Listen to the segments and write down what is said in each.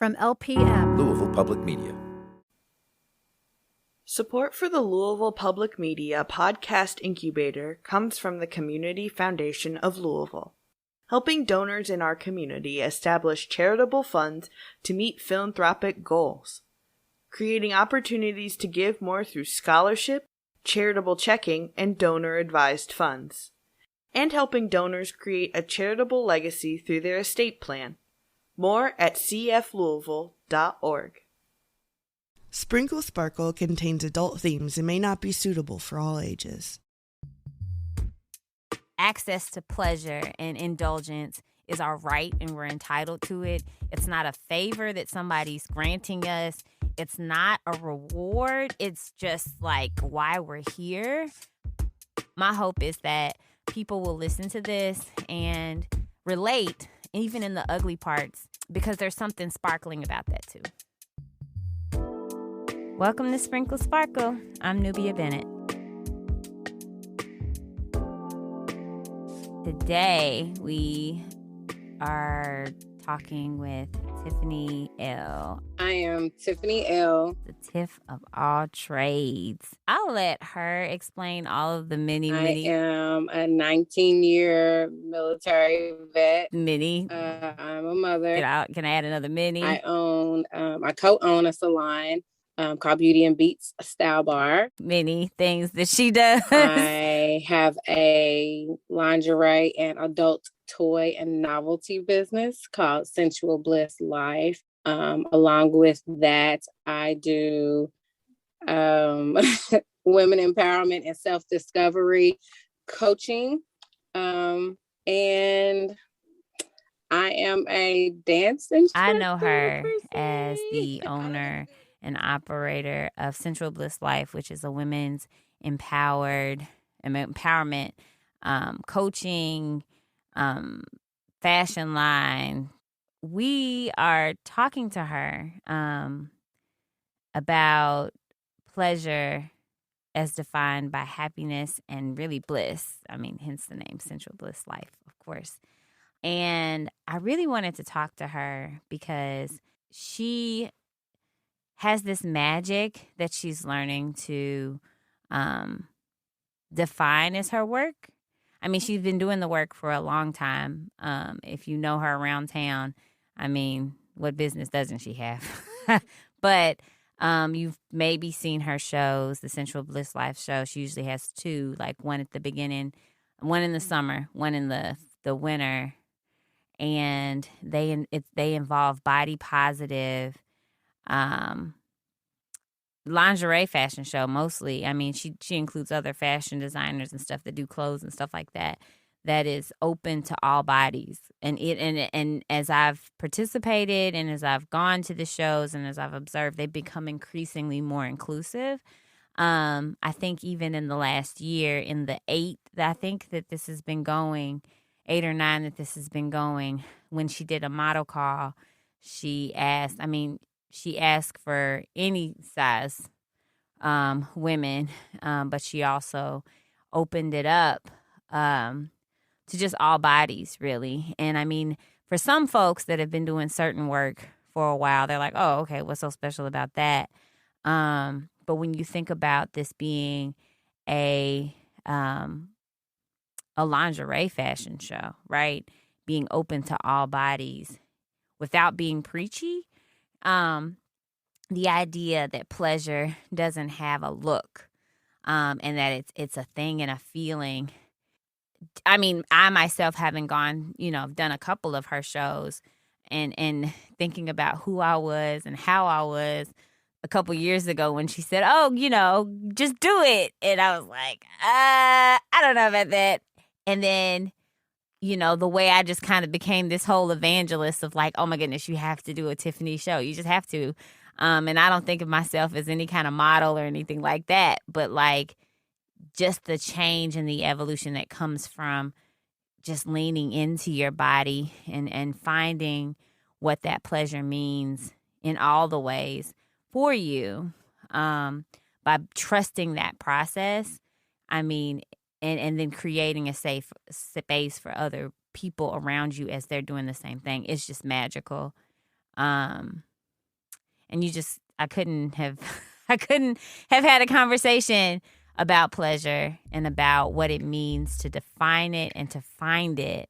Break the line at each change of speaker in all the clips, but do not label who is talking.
From LPM,
Louisville Public Media.
Support for the Louisville Public Media podcast incubator comes from the Community Foundation of Louisville, helping donors in our community establish charitable funds to meet philanthropic goals, creating opportunities to give more through scholarship, charitable checking, and donor-advised funds, and helping donors create a charitable legacy through their estate plan. More at cflouisville.org.
Sprinkle Sparkle contains adult themes and may not be suitable for all ages.
Access to pleasure and indulgence is our right, and we're entitled to it. It's not a favor that somebody's granting us. It's not a reward. It's just like why we're here. My hope is that people will listen to this and relate, even in the ugly parts, because there's something sparkling about that too. Welcome to Sprinkle Sparkle. I'm Nubia Bennett. Today we are talking with Tiffany Elle.
I am Tiffany Elle.
The Tiff of all trades. I'll let her explain all of the many.
I am a 19-year military vet. I'm a mother.
Can I add another mini?
I co-own a salon called Beauty and Beats Style Bar.
Many things that she does.
I have a lingerie and adult toy and novelty business called Sensual Bliss Life. Along with that, I do women empowerment and self-discovery coaching. And I am a dance instructor.
I know her as the owner and operator of Sensual Bliss Life, which is a women's empowerment coaching fashion line. We are talking to her about pleasure as defined by happiness and really bliss. I mean, hence the name Sensual Bliss Life, of course. And I really wanted to talk to her because she has this magic that she's learning to define as her work. I mean, she's been doing the work for a long time. If you know her around town, I mean, what business doesn't she have? But you've maybe seen her shows, the Sensual Bliss Life show. She usually has two, like one at the beginning, one in the summer, one in the winter. And they involve body positive lingerie fashion show mostly. I mean, she includes other fashion designers and stuff that do clothes and stuff like that. That is open to all bodies. And as I've participated and as I've gone to the shows and as I've observed, they've become increasingly more inclusive. I think even in the last year, in the 8 that this has been going, 8 or 9 that this has been going, when she did a model call, she asked for any size women, but she also opened it up to just all bodies, really. And I mean, for some folks that have been doing certain work for a while, they're like, oh, okay, what's so special about that? But when you think about this being a lingerie fashion show, right? Being open to all bodies without being preachy, the idea that pleasure doesn't have a look, and that it's a thing and a feeling. I mean, I myself having gone, done a couple of her shows and thinking about who I was and how I was a couple years ago when she said, oh, just do it. And I was like, I don't know about that. And then, the way I just kind of became this whole evangelist of like, oh my goodness, you have to do a Tiffany show. You just have to. And I don't think of myself as any kind of model or anything like that. But like just the change and the evolution that comes from just leaning into your body and finding what that pleasure means in all the ways for you, by trusting that process. I mean, and then creating a safe space for other people around you as they're doing the same thing. It's just magical. And I couldn't have had a conversation about pleasure and about what it means to define it and to find it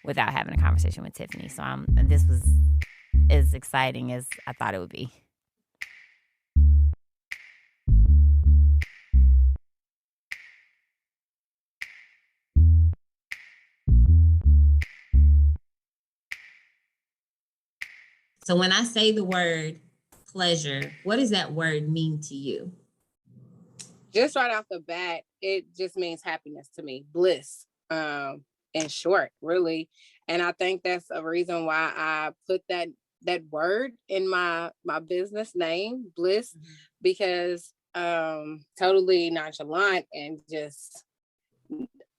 without having a conversation with Tiffany. So and this was as exciting as I thought it would be.
So when I say the word pleasure, what does that word mean to you?
Just right off the bat, it just means happiness to me, bliss, in short, really. And I think that's a reason why I put that word in my business name, Bliss, because totally nonchalant and just,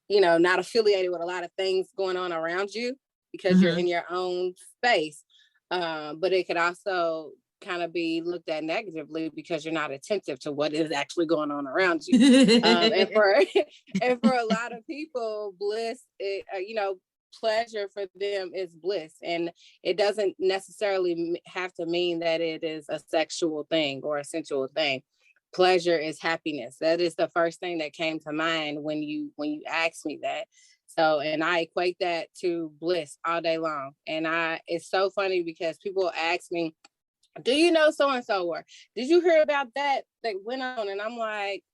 not affiliated with a lot of things going on around you because you're in your own space. But it could also kind of be looked at negatively because you're not attentive to what is actually going on around you. And for a lot of people, bliss, pleasure for them is bliss. And it doesn't necessarily have to mean that it is a sexual thing or a sensual thing. Pleasure is happiness. That is the first thing that came to mind when you asked me that. So, and I equate that to bliss all day long. And it's so funny because people ask me, do you know so-and-so, or did you hear about that went on? And I'm like,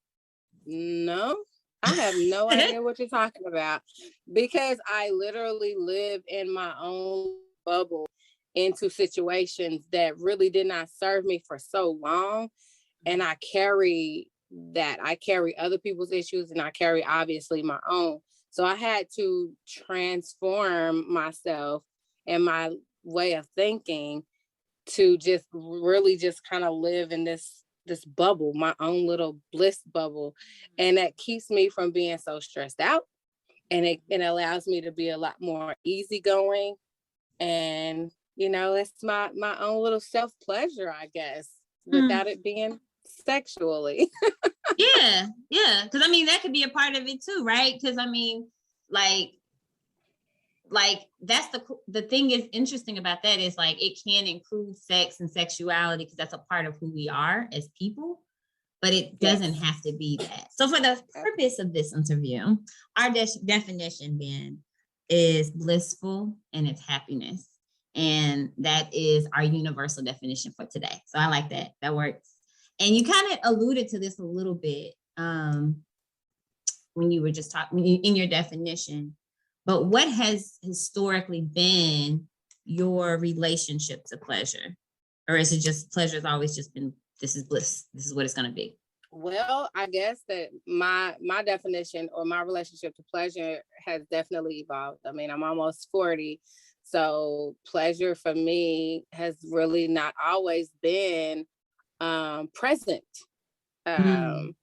no, I have no idea what you're talking about, because I literally live in my own bubble into situations that really did not serve me for so long. And I carry other people's issues, and I carry obviously my own. So I had to transform myself and my way of thinking to just really just kind of live in this bubble, my own little bliss bubble. And that keeps me from being so stressed out. And it allows me to be a lot more easygoing. And, it's my own little self-pleasure, I guess, without it being sexually.
Yeah. Because that could be a part of it too, right? Because like that's the thing is interesting about that is like it can include sex and sexuality because that's a part of who we are as people, but it doesn't have to be that. So for the purpose of this interview, our definition then is blissful and it's happiness. And that is our universal definition for today. So I like that. That works. And you kind of alluded to this a little bit when you were just talking in your definition. But what has historically been your relationship to pleasure? Or is it just pleasure has always just been, this is bliss, this is what it's going to be?
Well, I guess that my definition or my relationship to pleasure has definitely evolved. I'm almost 40. So pleasure for me has really not always been present. So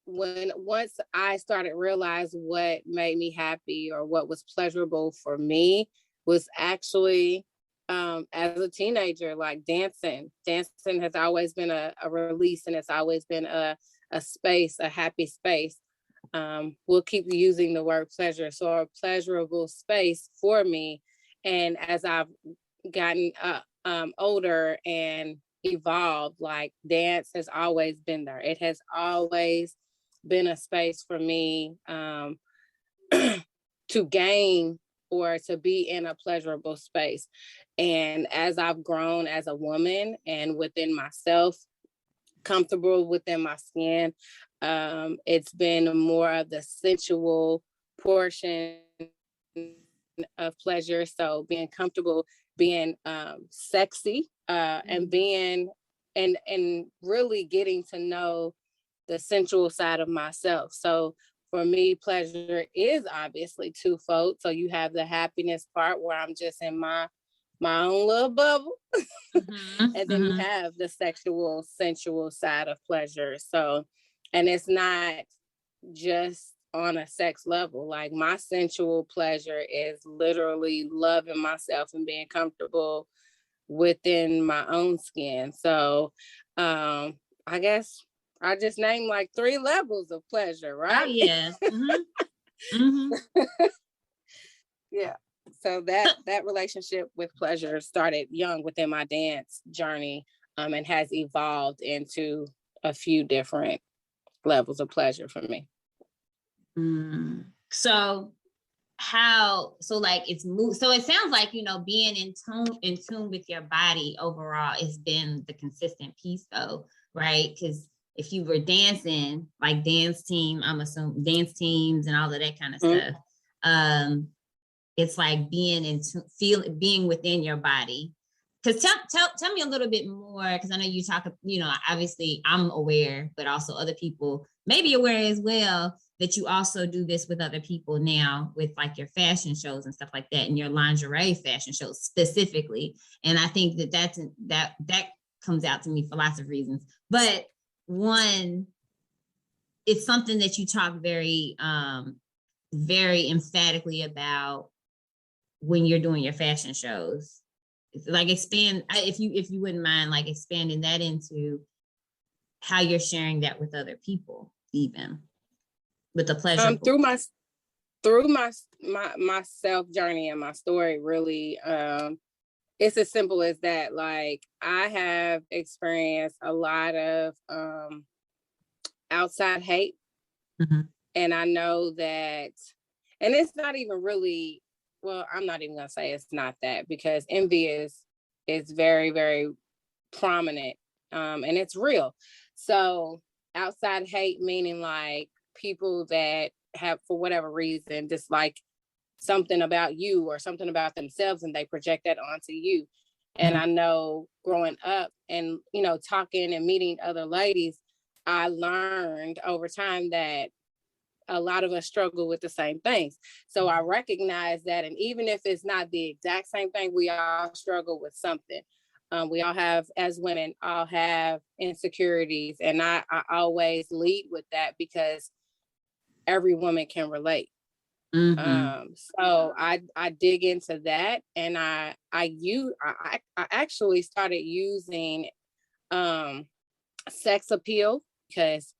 once I started realize what made me happy or what was pleasurable for me was actually as a teenager, like dancing has always been a release, and it's always been a space, a happy space. We'll keep using the word pleasure. So a pleasurable space for me. And as I've gotten older and evolved, like dance has always been there. It has always been a space for me to gain or to be in a pleasurable space. And as I've grown as a woman and within myself, comfortable within my skin, it's been more of the sensual portion of pleasure. So being comfortable, being sexy, and being and really getting to know the sensual side of myself. So for me, pleasure is obviously twofold. So you have the happiness part where I'm just in my own little bubble. And then you have the sexual, sensual side of pleasure. So, and it's not just on a sex level. Like my sensual pleasure is literally loving myself and being comfortable within my own skin. So I guess I just named like 3 levels of pleasure, right?
Oh yeah.
Yeah. So that relationship with pleasure started young within my dance journey, and has evolved into a few different levels of pleasure for me.
So like it's moved. So it sounds like, being in tune with your body overall has been the consistent piece though, right? Because if you were dancing, like dance team, I'm assuming dance teams and all of that kind of stuff. It's like being being within your body. Because tell me a little bit more, because I know you talk, obviously I'm aware, but also other people may be aware as well, that you also do this with other people now with like your fashion shows and stuff like that, and your lingerie fashion shows specifically. And I think that comes out to me for lots of reasons. But one, it's something that you talk very, very emphatically about when you're doing your fashion shows. Like expand, if you wouldn't mind, like expanding that into how you're sharing that with other people, even with the pleasure.
Through my self journey and my story, really, it's as simple as that. Like, I have experienced a lot of outside hate, and I know that, and it's not even really. Well, I'm not even gonna say it's not that, because envy is very, very prominent, and it's real. So outside hate, meaning like people that have, for whatever reason, dislike something about you or something about themselves, and they project that onto you. And I know growing up and, talking and meeting other ladies, I learned over time that a lot of us struggle with the same things. So I recognize that. And even if it's not the exact same thing, we all struggle with something. We all have, as women, all have insecurities. And I always lead with that, because every woman can relate. So I dig into that, and I actually started using sex appeal, because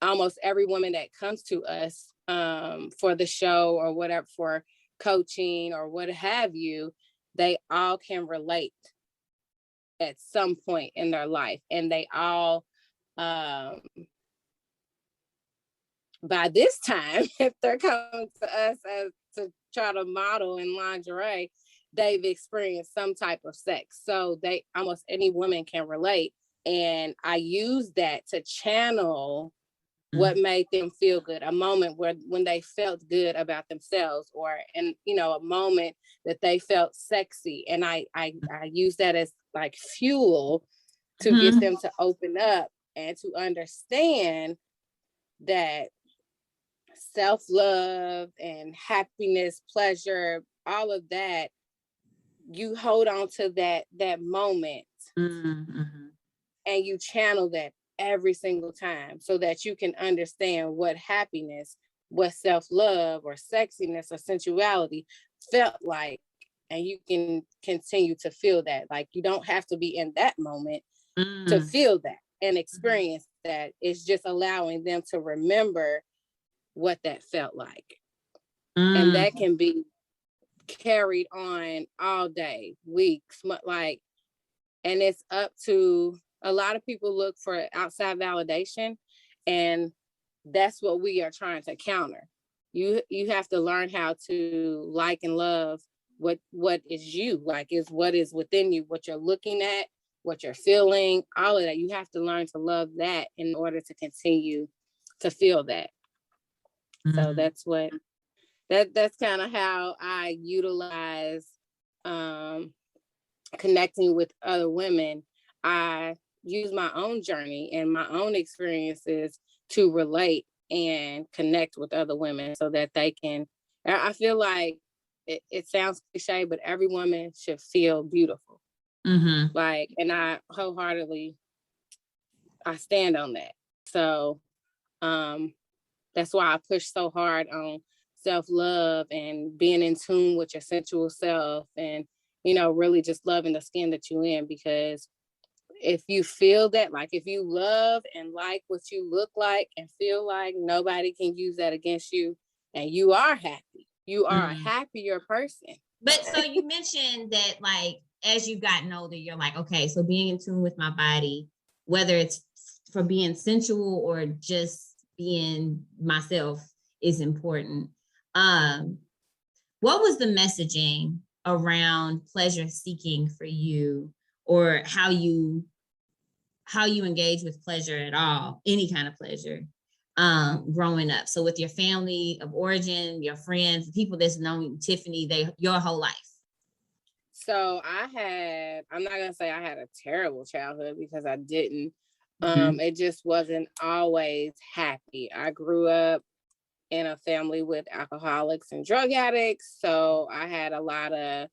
almost every woman that comes to us for the show or whatever, for coaching or what have you, they all can relate at some point in their life. And they all, by this time, if they're coming to us to try to model in lingerie, they've experienced some type of sex. So almost any woman can relate. And I use that to channel what made them feel good, a moment when they felt good about themselves, or a moment that they felt sexy. And I use that as like fuel to get them to open up and to understand that self-love and happiness, pleasure, all of that, you hold on to that moment, and you channel that every single time, so that you can understand what happiness, what self-love or sexiness or sensuality felt like. And you can continue to feel that. Like, you don't have to be in that moment to feel that and experience that. It's just allowing them to remember what that felt like. And that can be carried on all day, weeks, and it's up to, a lot of people look for outside validation, and that's what we are trying to counter. You have to learn how to like and love what is you, like, is what is within you, what you're looking at, what you're feeling, all of that. You have to learn to love that in order to continue to feel that. So that's kind of how I utilize connecting with other women. I use my own journey and my own experiences to relate and connect with other women, so that they can, I feel like it sounds cliche, but every woman should feel beautiful. Like, and I wholeheartedly, I stand on that. So that's why I push so hard on self-love and being in tune with your sensual self, and really just loving the skin that you're in. Because if you feel that, like, if you love and like what you look like and feel like, nobody can use that against you, and you are happy. You are a happier person
But so you mentioned that, like, as you've gotten older, you're like, okay, so being in tune with my body, whether it's for being sensual or just being myself, is important. What was the messaging around pleasure seeking for you, or how you engage with pleasure at all, any kind of pleasure, growing up? So with your family of origin, your friends, the people that's known Tiffany, your whole life.
So I'm not gonna say I had a terrible childhood, because I didn't. It just wasn't always happy. I grew up in a family with alcoholics and drug addicts. So I had a lot of,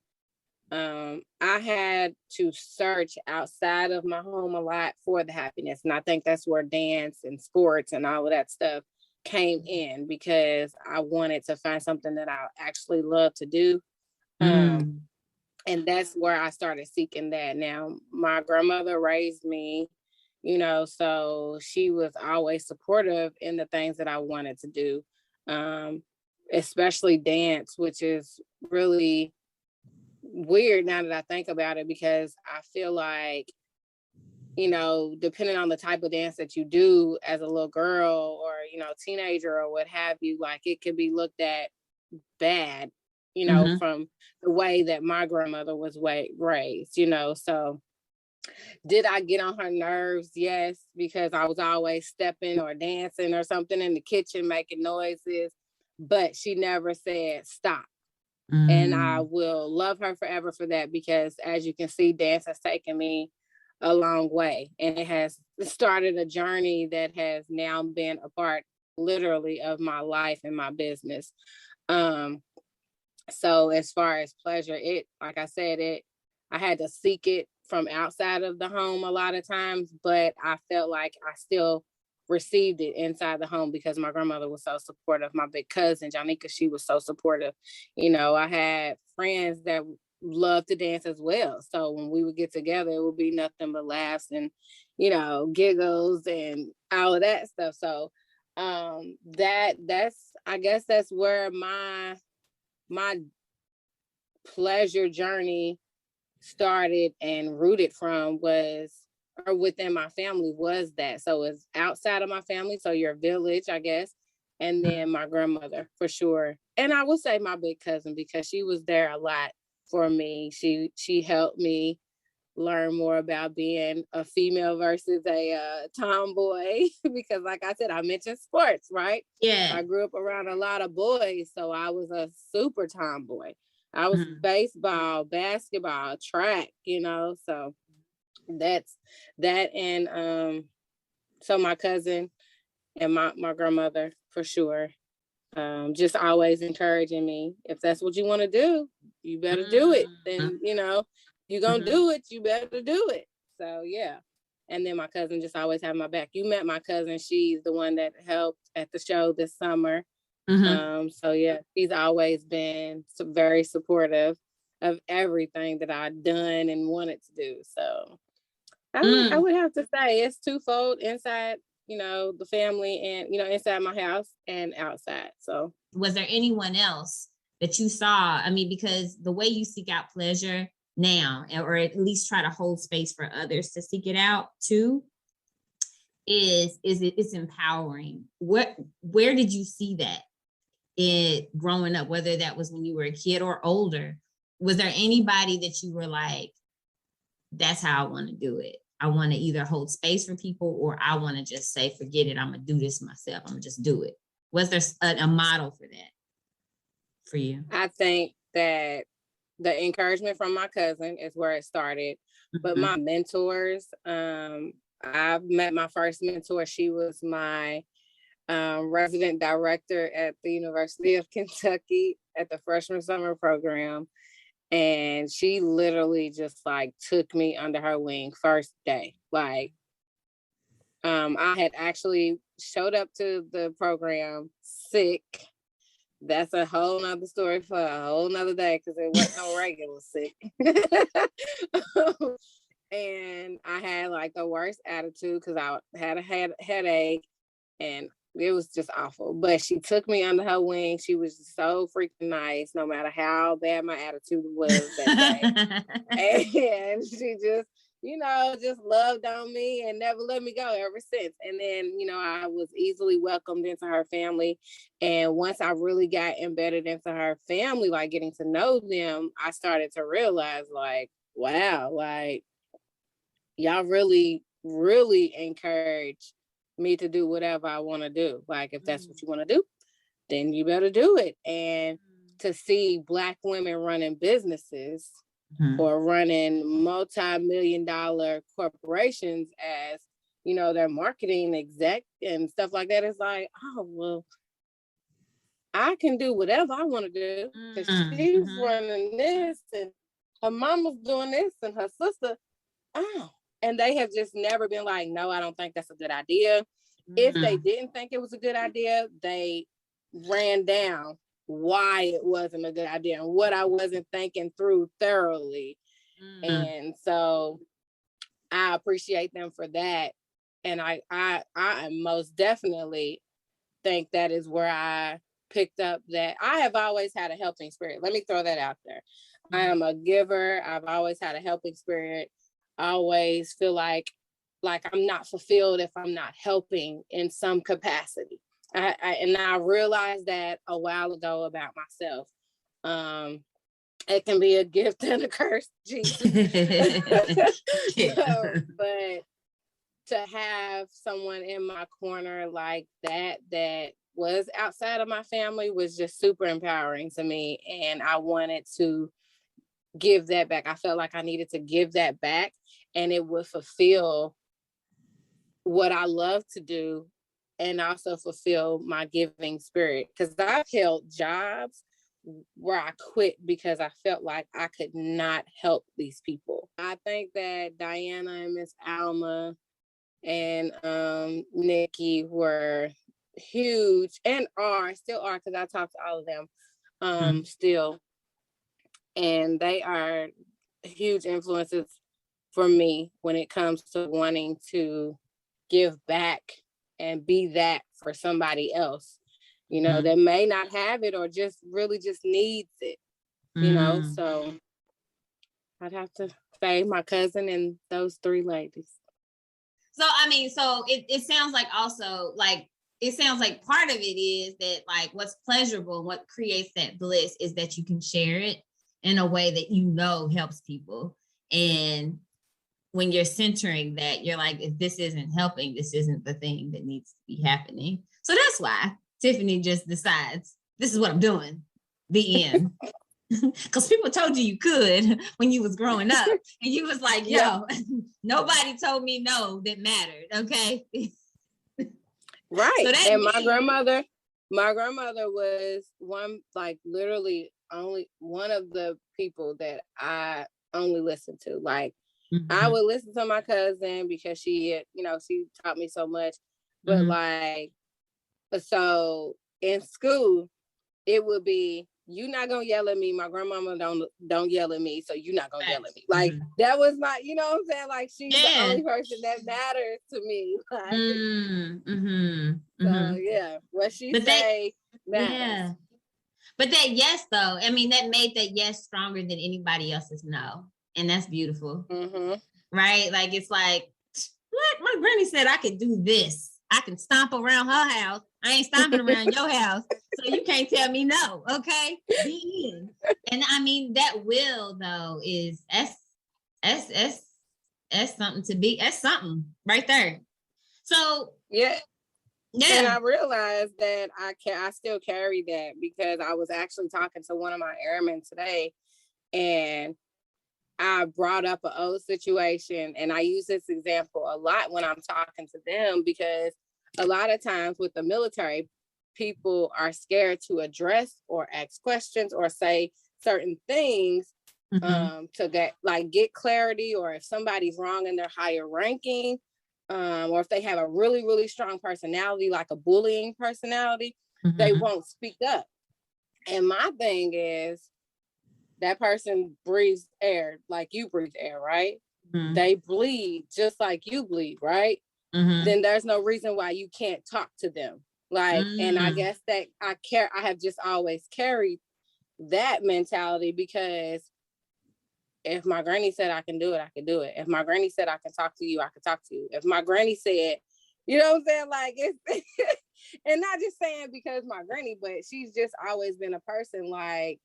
I had to search outside of my home a lot for the happiness. And I think that's where dance and sports and all of that stuff came in, because I wanted to find something that I actually love to do. And that's where I started seeking that. Now, my grandmother raised me, so she was always supportive in the things that I wanted to do, especially dance, which is really weird now that I think about it, because I feel like, depending on the type of dance that you do as a little girl or, teenager or what have you, like, it could be looked at bad, from the way that my grandmother was raised, so did I get on her nerves? Yes, because I was always stepping or dancing or something in the kitchen, making noises, but she never said stop. And I will love her forever for that, because as you can see, dance has taken me a long way, and it has started a journey that has now been a part, literally, of my life and my business. So as far as pleasure, like I said, I had to seek it from outside of the home a lot of times, but I felt like I still received it inside the home, because my grandmother was so supportive. My big cousin, Janika, she was so supportive. I had friends that loved to dance as well. So when we would get together, it would be nothing but laughs and, giggles and all of that stuff. So I guess that's where my pleasure journey started and rooted from, or within my family, was that. So it's outside of my family, so your village, I guess, and then my grandmother, for sure. And I would say my big cousin, because she was there a lot for me. She helped me learn more about being a female versus a tomboy, because like I said, I mentioned sports, right?
Yeah.
I grew up around a lot of boys, so I was a super tomboy. I was baseball, basketball, track, so that's that. And so my cousin and my grandmother, for sure, just always encouraging me. If that's what you want to do, you better do it. Then, you're going to do it, you better do it. So, yeah. And then my cousin just always had my back. You met my cousin. She's the one that helped at the show this summer. So, yeah, she's always been very supportive of everything that I've done and wanted to do. So I would have to say it's twofold: inside, the family, and, inside my house and outside. So
was there anyone else that you saw? I mean, because the way you seek out pleasure now, or at least try to hold space for others to seek it out too, it's empowering. Where did you see that growing up, whether that was when you were a kid or older? Was there anybody that you were like, that's how I want to do it? I want to either hold space for people, or I want to just say, forget it, I'm going to do this myself. I'm going to just do it. Was there a model for that for you?
I think that the encouragement from my cousin is where it started. But my mentors, I've met my first mentor. She was my resident director at the University of Kentucky at the freshman summer program. And she literally just like took me under her wing first day. Like, I had actually showed up to the program sick. That's a whole nother story for a whole nother day, because it wasn't no regular sick. And I had like the worst attitude, because I had a headache, and it was just awful. But she took me under her wing. She was just so freaking nice, no matter how bad my attitude was that day. And she just, just loved on me and never let me go ever since. And then, I was easily welcomed into her family. And once I really got embedded into her family, like getting to know them, I started to realize, like, wow, like, y'all really, really encourage me to do whatever I want to do. Like, if that's what you want to do, then you better do it. And to see Black women running businesses or running multi-million-dollar corporations as, their marketing exec and stuff like that, it's like, oh, well, I can do whatever I want to do. Because she's running this and her mama's doing this and her sister, oh. And they have just never been like, no, I don't think that's a good idea. If they didn't think it was a good idea, they ran down why it wasn't a good idea and what I wasn't thinking through thoroughly. And so I appreciate them for that. And I most definitely think that is where I picked up that I have always had a helping spirit. Let me throw that out there. I am a giver. I've always had a helping spirit. I always feel like I'm not fulfilled if I'm not helping in some capacity. I realized that a while ago about myself. It can be a gift and a curse, Jesus. But to have someone in my corner like that was outside of my family was just super empowering to me. And I wanted to give that back. I felt like I needed to give that back, and it would fulfill what I love to do and also fulfill my giving spirit. Because I've held jobs where I quit because I felt like I could not help these people. I think that Diana and Miss Alma and Nikki were huge and still are, because I talk to all of them still. And they are huge influences for me when it comes to wanting to give back and be that for somebody else, that may not have it or just really just needs it, so I'd have to say my cousin and those three ladies.
So, it sounds like also it sounds like part of it is that like what's pleasurable, what creates that bliss is that you can share it in a way that helps people. And when you're centering that, you're like, if this isn't helping, this isn't the thing that needs to be happening. So that's why Tiffany just decides, this is what I'm doing, the end. Because people told you could when you was growing up. And you was like, yo, nobody told me no that mattered, okay?
Right. So and my grandmother was literally only one of the people that I only listened to. Like, I would listen to my cousin because she taught me so much. But so in school, it would be, you not gonna yell at me. My grandmama don't yell at me, so you're not gonna yell at me. Like, that was my, you know what I'm saying? Like, she's the only person that matters to me. So what she say matters. Yeah.
But that yes, though, that made that yes stronger than anybody else's no. And that's beautiful. Right? Like, it's like, what? My granny said I could do this. I can stomp around her house. I ain't stomping around your house. So you can't tell me no, okay? Be in. And that will, though, is that's something to be, that's something right there. So
yeah. And I realized that I still carry that, because I was actually talking to one of my airmen today, and I brought up an old situation, and I use this example a lot when I'm talking to them, because a lot of times with the military, people are scared to address or ask questions or say certain things to get clarity, or if somebody's wrong in their higher ranking, or if they have a really, really strong personality, like a bullying personality, they won't speak up. And my thing is, that person breathes air like you breathe air, right? They bleed just like you bleed, right? Then there's no reason why you can't talk to them Like, and I guess that I have just always carried that mentality, because if my granny said I can do it, I can do it. If my granny said I can talk to you, I can talk to you. If my granny said, you know what I'm saying? Like, it's, and not just saying because my granny, but she's just always been a person, like,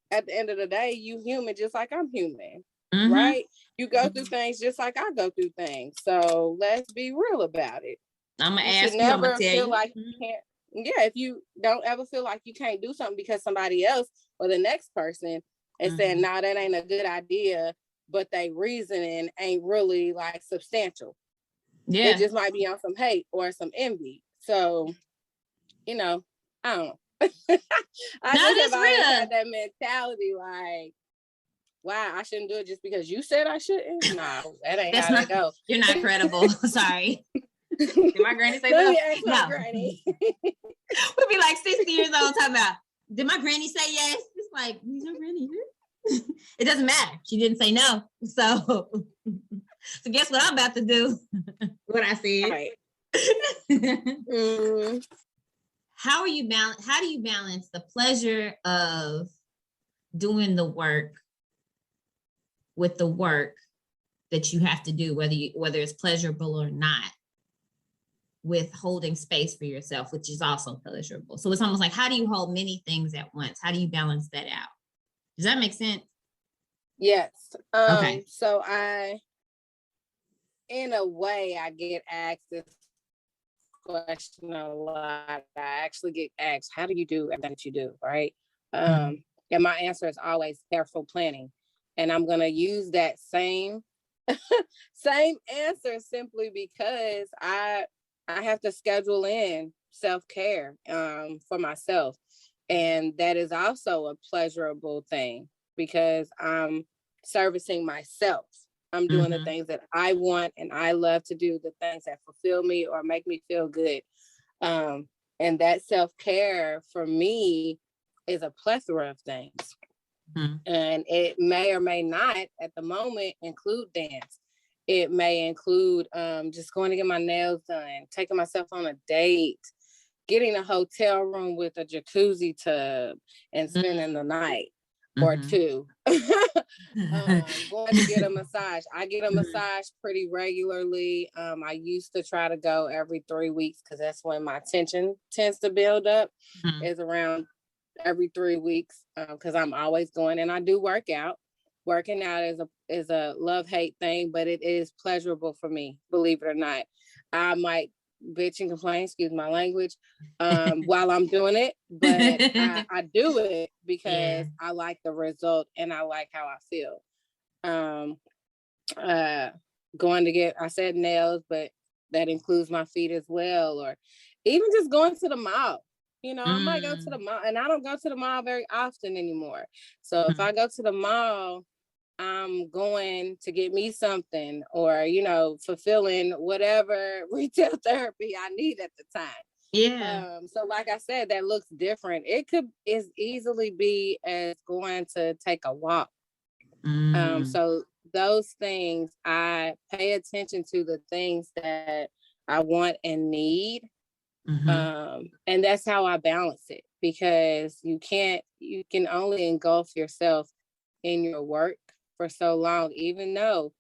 at the end of the day, you human just like I'm human, right? You go through things just like I go through things. So let's be real about it.
I'm gonna
You
ask
should
you. I'm
never
gonna tell
feel
you.
like you can't. Yeah, if you don't ever feel like you can't do something because somebody else or the next person is saying, "Nah, that ain't a good idea," but they reasoning ain't really like substantial.
Yeah,
It just might be on some hate or some envy. So, you know, I don't know. I just have always had that mentality, like, wow, I shouldn't do it just because you said I shouldn't. No, that ain't how that go.
You're not credible. Sorry. Did my granny say
Let
no?
me ask my
No.
granny.
We'll be like 60 years old talking about, did my granny say yes? It's like, is your granny here? It doesn't matter. She didn't say no. So guess what I'm about to do? What I said.
Right.
How do you balance the pleasure of doing the work with the work that you have to do, whether it's pleasurable or not, with holding space for yourself, which is also pleasurable? So it's almost like, how do you hold many things at once? How do you balance that out? Does that make sense?
Yes.
Okay.
So in a way, I get asked this question a lot. I actually get asked, how do you do everything that you do, right? And my answer is always careful planning. And I'm going to use that same answer simply because I have to schedule in self-care for myself. And that is also a pleasurable thing because I'm servicing myself. I'm doing the things that I want and I love to do, the things that fulfill me or make me feel good. And that self-care for me is a plethora of things. And it may or may not at the moment include dance. It may include just going to get my nails done, taking myself on a date, getting a hotel room with a jacuzzi tub and spending the night or two. Going to get a massage. I get a massage pretty regularly. I used to try to go every 3 weeks because that's when my tension tends to build up, is around every 3 weeks because I'm always going, and I do work out. Working out is a love-hate thing, but it is pleasurable for me, believe it or not. I might bitch and complain, excuse my language, while I'm doing it, but I do it because I like the result and I like how I feel. Going to get, I said nails, but that includes my feet as well, or even just going to the mall. You know, I might go to the mall, and I don't go to the mall very often anymore. So if I go to the mall, I'm going to get me something, or, you know, fulfilling whatever retail therapy I need at the time.
Yeah.
So like I said, that looks different. It could as easily be as going to take a walk. So those things, I pay attention to the things that I want and need. And that's how I balance it, because you can only engulf yourself in your work for so long, even though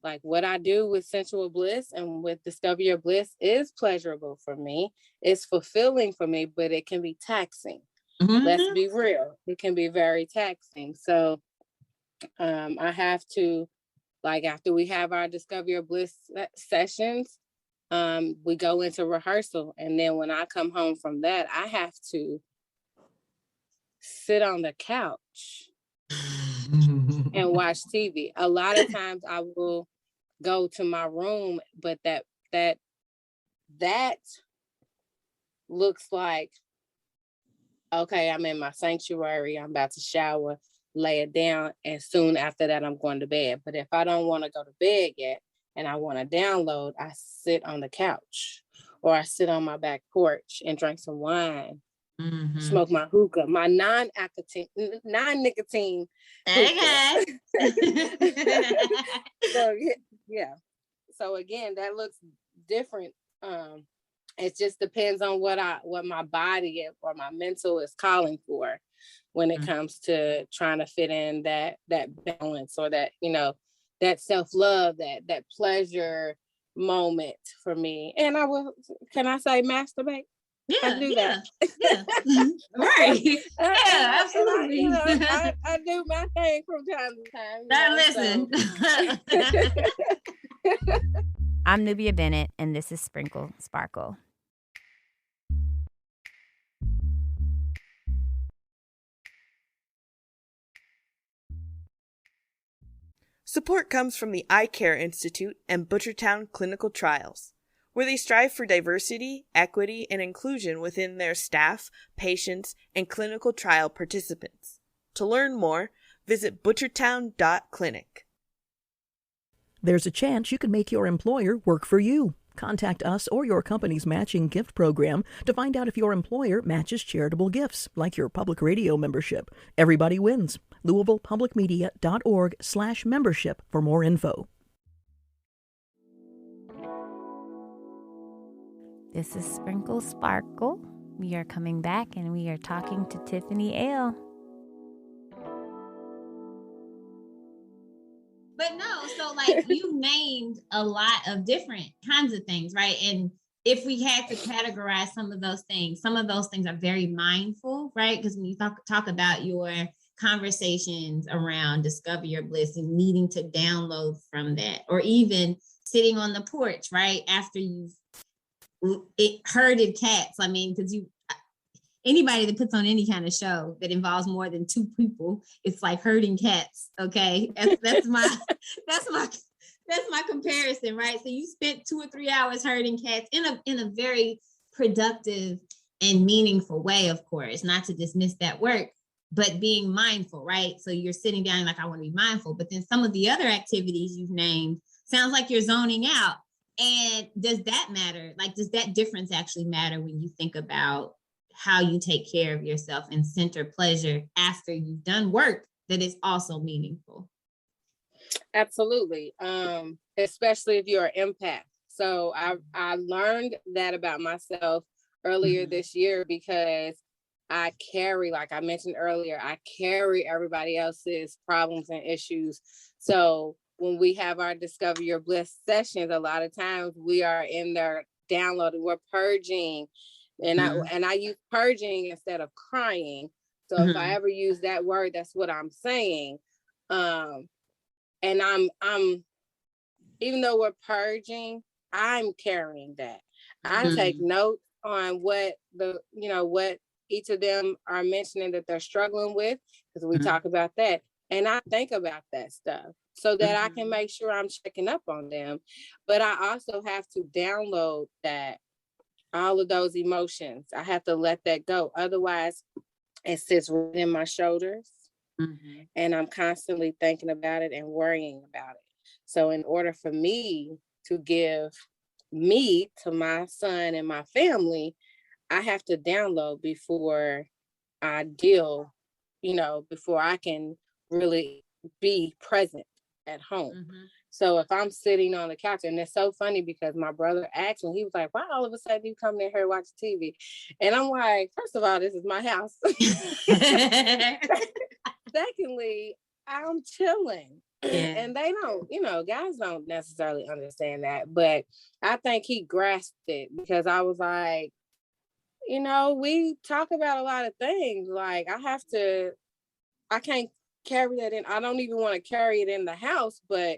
like what I do with Sensual Bliss and with Discover Your Bliss is pleasurable for me. It's fulfilling for me, but it can be taxing. Let's be real. It can be very taxing. So I have to, like, after we have our Discover Your Bliss sessions, we go into rehearsal. And then when I come home from that, I have to sit on the couch and watch TV. A lot of times I will go to my room, but that looks like, okay, I'm in my sanctuary, I'm about to shower, lay it down, and soon after that I'm going to bed. But if I don't want to go to bed yet and I want to download, I sit on the couch or I sit on my back porch and drink some wine, smoke my hookah, my non-nicotine hookah. So yeah. So again, that looks different it just depends on what my body or my mental is calling for when it comes to trying to fit in that balance, or that, that self-love, that pleasure moment for me. And can I say masturbate? I do that.
Right. Yeah, absolutely.
I do my thing from time to time.
Listen.
I'm Nubia Bennett, and this is Sprinkle Sparkle.
Support comes from the Eye Care Institute and Butchertown Clinical Trials, where they strive for diversity, equity, and inclusion within their staff, patients, and clinical trial participants. To learn more, visit butchertown.clinic.
There's a chance you can make your employer work for you. Contact us or your company's matching gift program to find out if your employer matches charitable gifts, like your public radio membership. Everybody wins. LouisvillePublicMedia.org/membership for more info.
This is Sprinkle Sparkle. We are coming back and we are talking to Tiffany Elle.
But no, so like you named a lot of different kinds of things, right? And if we had to categorize some of those things are very mindful, right? Because when you talk about your conversations around discover your bliss and needing to download from that, or even sitting on the porch, right? After you've herded cats. I mean, because anybody that puts on any kind of show that involves more than two people, it's like herding cats. Okay, that's my comparison, right? So you spent 2 or 3 hours herding cats in a very productive and meaningful way, of course, not to dismiss that work, but being mindful, right? So you're sitting down like, I want to be mindful, but then some of the other activities you've named sounds like you're zoning out. And does that matter? Like, does that difference actually matter when you think about how you take care of yourself and center pleasure after you've done work that is also meaningful?
Absolutely. Especially if you're an empath. So I learned that about myself earlier this year, because I carry, like I mentioned earlier, I carry everybody else's problems and issues. So when we have our Discover Your Bliss sessions, a lot of times we are in there downloading, we're purging. And I use purging instead of crying. So if I ever use that word, that's what I'm saying. And I'm even though we're purging, I'm carrying that. I take notes on what what each of them are mentioning that they're struggling with, because we talk about that. And I think about that stuff so that I can make sure I'm checking up on them. But I also have to download that, all of those emotions. I have to let that go. Otherwise, it sits right in my shoulders. And I'm constantly thinking about it and worrying about it. So in order for me to give me to my son and my family, I have to download before I deal, before I can really be present at home. So if I'm sitting on the couch, and it's so funny because my brother asked me, he was like, why all of a sudden you come in here watch TV? And I'm like, first of all, this is my house. Secondly, I'm chilling. And they don't, guys don't necessarily understand that. But I think he grasped it, because I was like, we talk about a lot of things. Like I can't carry that in. I don't even want to carry it in the house, but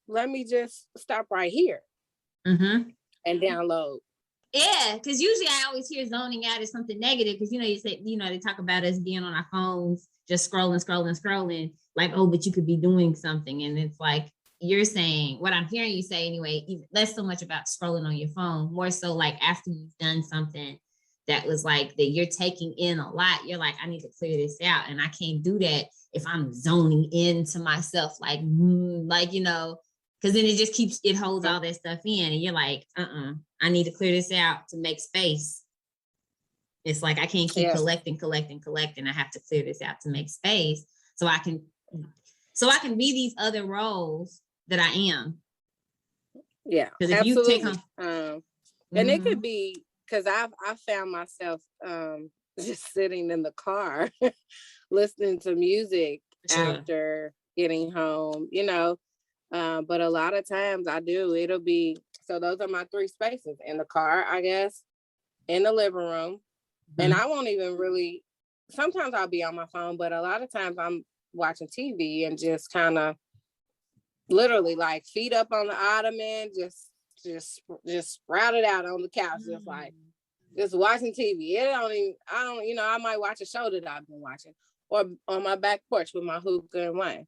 let me just stop right here and download.
Yeah, because usually I always hear zoning out as something negative, because you say, they talk about us being on our phones, just scrolling, like, oh, but you could be doing something. And it's like you're saying, what I'm hearing you say anyway, less so much about scrolling on your phone, more so like after you've done something that was like that you're taking in a lot, you're like, I need to clear this out. And I can't do that if I'm zoning into myself, because then it holds all that stuff in, and you're like, I need to clear this out to make space. It's like I can't keep collecting. I have to clear this out to make space so I can be these other roles that I am.
Yeah,
because if
absolutely.
you take on
And it could be because I found myself just sitting in the car listening to music after getting home, you know. But a lot of times it'll be, so those are my 3 spaces: in the car, I guess, in the living room. And I won't even really, sometimes I'll be on my phone, but a lot of times I'm watching TV and just kind of literally like feet up on the ottoman, just sprouted out on the couch, just watching TV. I might watch a show that I've been watching, or on my back porch with my hookah and wine.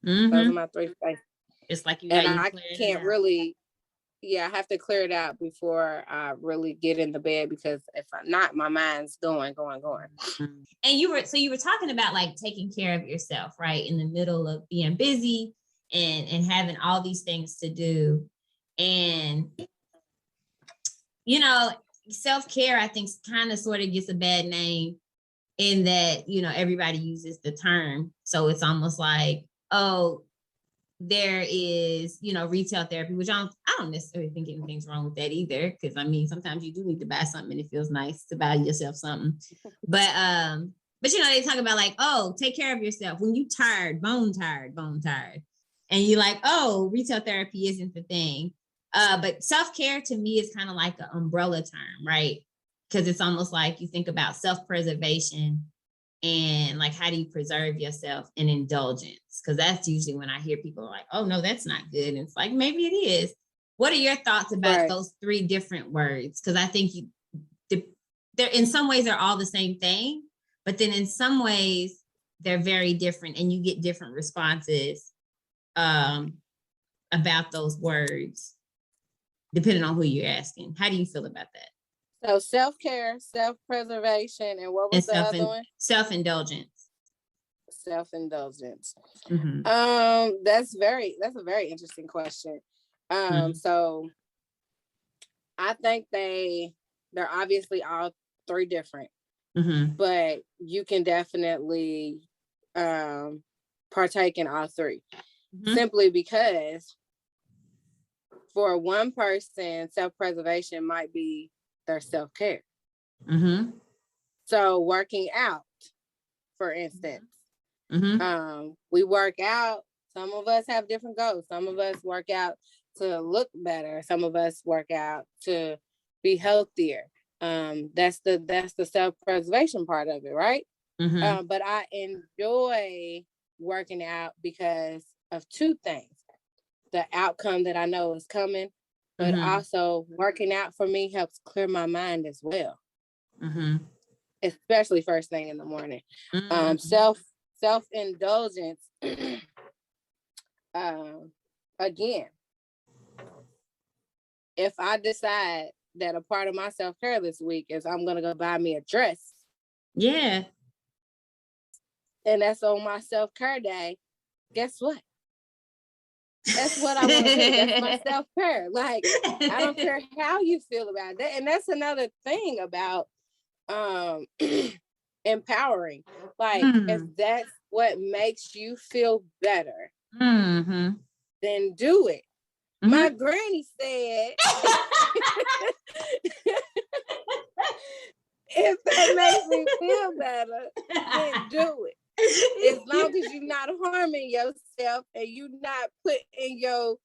Those are my 3 spaces.
It's like
I can't really, I have to clear it out before I really get in the bed, because if I'm not, my mind's going.
And you were talking about like taking care of yourself, right? In the middle of being busy and having all these things to do. And, you know, self-care, I think, kind of sort of gets a bad name in that, you know, everybody uses the term. So it's almost like, oh, there is, you know, retail therapy, which I don't necessarily think anything's wrong with that either. Because I mean, sometimes you do need to buy something and it feels nice to buy yourself something. But you know, they talk about like, oh, take care of yourself when you tired, bone tired. And you're like, oh, retail therapy isn't the thing. But self-care to me is kind of like an umbrella term, right? Because it's almost like you think about self-preservation and like, how do you preserve yourself in indulgence? Because that's usually when I hear people like, oh, no, that's not good. And it's like, maybe it is. What are your thoughts about those 3 different words? Because I think they're in some ways they're all the same thing, but then in some ways they're very different, and you get different responses about those words depending on who you're asking. How do you feel about that?
So self-care, self-preservation, and what was the other one?
Self-indulgence.
Self-indulgence. That's a very interesting question. So I think they're obviously all 3 different, but you can definitely partake in all 3, simply because for one person, self-preservation might be their self-care. So working out, for instance, we work out. Some of us have different goals. Some of us work out to look better. Some of us work out to be healthier. That's the self-preservation part of it, right? But I enjoy working out because of 2 things: the outcome that I know is coming, but also working out for me helps clear my mind as well, especially first thing in the morning. Self-indulgence, again, if I decide that a part of my self-care this week is I'm gonna go buy me a dress, and that's on my self-care day, guess what? That's what I want to do. That's my self-care. Like, I don't care how you feel about that. And that's another thing about empowering. Like, if that's what makes you feel better, then do it. My granny said, if that makes me feel better, then do it. As long as you're not harming yourself and you're not putting your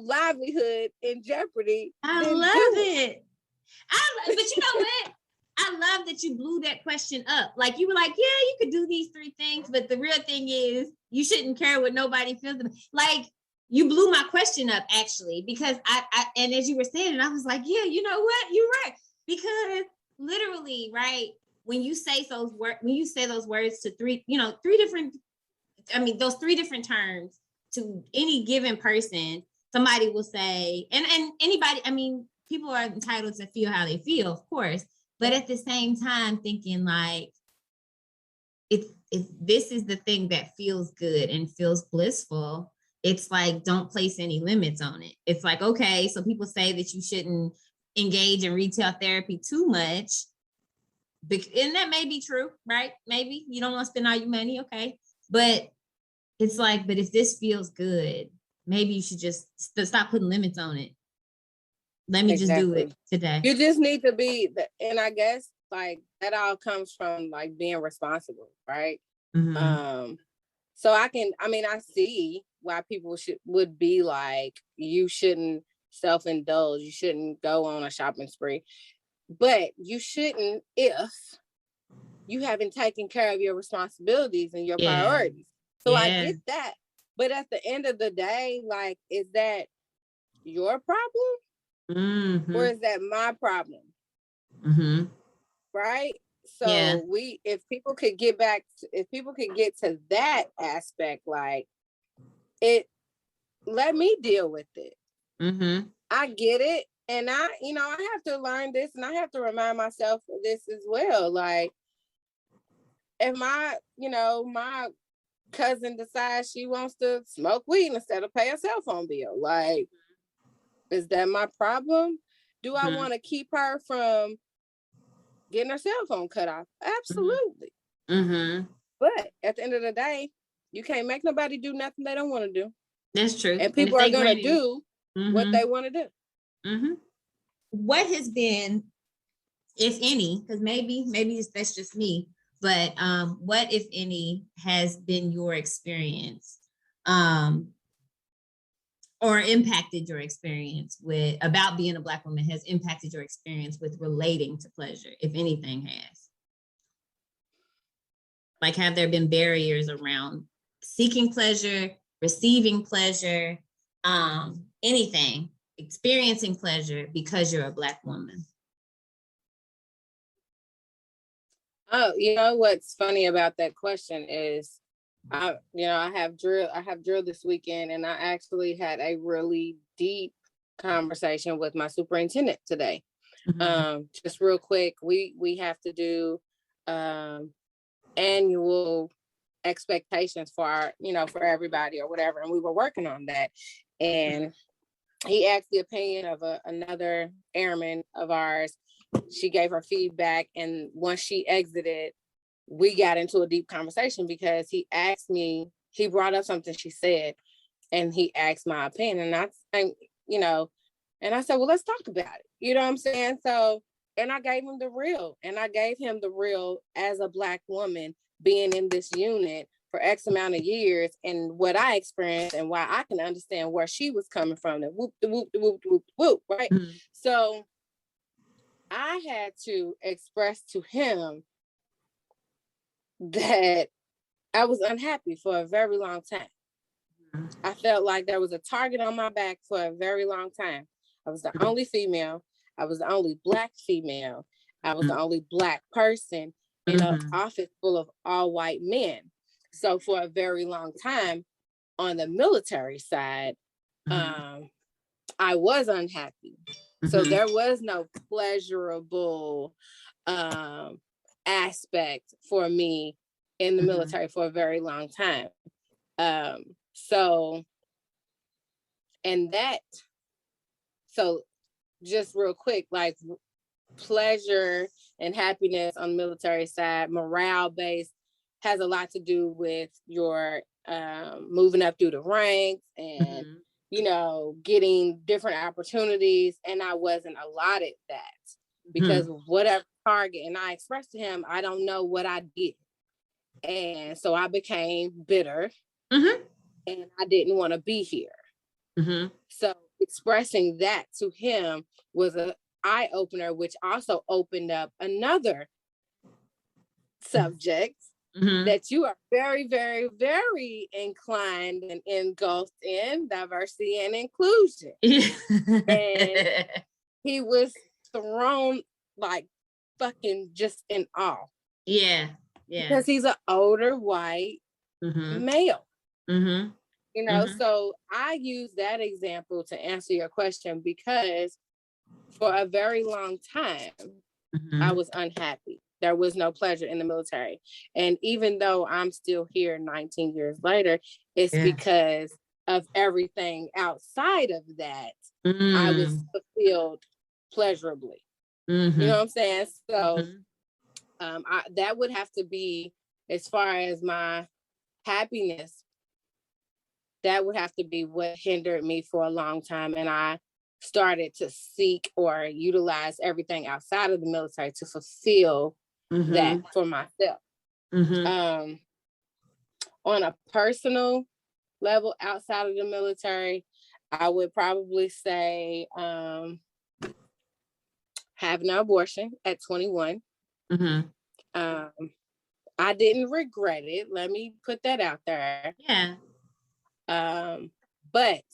livelihood in jeopardy.
I love it. But you know what? I love that you blew that question up. Like, you were like, yeah, you could do these 3 things, but the real thing is you shouldn't care what nobody feels about. Like, you blew my question up, actually, because I and as you were saying it, I was like, yeah, you know what? You're right. Because literally, right, when you say those words to 3 different, those 3 different terms to any given person, somebody will say, and anybody, people are entitled to feel how they feel, of course, but at the same time thinking like, if this is the thing that feels good and feels blissful, it's like, don't place any limits on it. It's like, okay, so people say that you shouldn't engage in retail therapy too much, and that may be true, right? Maybe you don't want to spend all your money, okay, but it's like, but if this feels good, maybe you should just stop putting limits on it. Let me just do it today.
You just need to be, and I guess like that all comes from like being responsible, right?
Mm-hmm.
So I see why people would be like, you shouldn't self-indulge, you shouldn't go on a shopping spree, but you shouldn't if you haven't taken care of your responsibilities and your priorities. So I get that, but at the end of the day, like, is that your problem?
Mm-hmm.
Or is that my problem?
Mm-hmm.
Right? So if people could get to that aspect, like let me deal with it.
Mm-hmm.
I get it. And I have to learn this, and I have to remind myself of this as well. Like, if my cousin decides she wants to smoke weed instead of pay a cell phone bill, like, is that my problem? Do I want to keep her from getting her cell phone cut off? Absolutely.
Mm-hmm.
But at the end of the day, you can't make nobody do nothing they don't want to do.
That's true.
And people are going to do what they want to do.
Mm-hmm. What has been, if any, because maybe that's just me, but what, if any, has been your experience or impacted your experience with about being a Black woman, has impacted your experience with relating to pleasure, if anything has? Like, have there been barriers around seeking pleasure, receiving pleasure, anything, experiencing pleasure because you're a Black woman?
Oh, you know what's funny about that question is, I have drill this weekend, and I actually had a really deep conversation with my superintendent today.
Mm-hmm.
Just real quick, we have to do annual expectations for for everybody or whatever, and we were working on that. And he asked the opinion of another airman of ours. She gave her feedback, and once she exited, we got into a deep conversation because he brought up something she said, and he asked my opinion, and and I said, well, let's talk about it. You know what I'm saying? So, and I gave him the real as a Black woman being in this unit for X amount of years, and what I experienced, and why I can understand where she was coming from, and whoop, the whoop, the whoop, the whoop, the whoop, right? Mm-hmm. So I had to express to him that I was unhappy for a very long time. Mm-hmm. I felt like there was a target on my back for a very long time. I was the only female. I was the only Black female. I was the only Black person in an office full of all white men. So for a very long time on the military side, I was unhappy. So there was no pleasurable aspect for me in the military for a very long time. So just real quick, like, pleasure and happiness on the military side, morale based, has a lot to do with your moving up through the ranks and getting different opportunities. And I wasn't allotted that because whatever target, and I expressed to him, I don't know what I did. And so I became bitter and I didn't want to be here. So expressing that to him was an eye opener, which also opened up another subject that you are very, very, very inclined and engulfed in, diversity and inclusion. And he was thrown like fucking just in awe. Yeah. Because he's an older white male. So I use that example to answer your question because for a very long time, I was unhappy. There was no pleasure in the military. And even though I'm still here 19 years later, it's because of everything outside of that, I was fulfilled pleasurably. You know what I'm saying? So that would have to be, as far as my happiness, that would have to be what hindered me for a long time. And I started to seek or utilize everything outside of the military to fulfill that for myself. On a personal level outside of the military, I would probably say having an abortion at 21. I didn't regret it. Let me put that out there.
Yeah.
But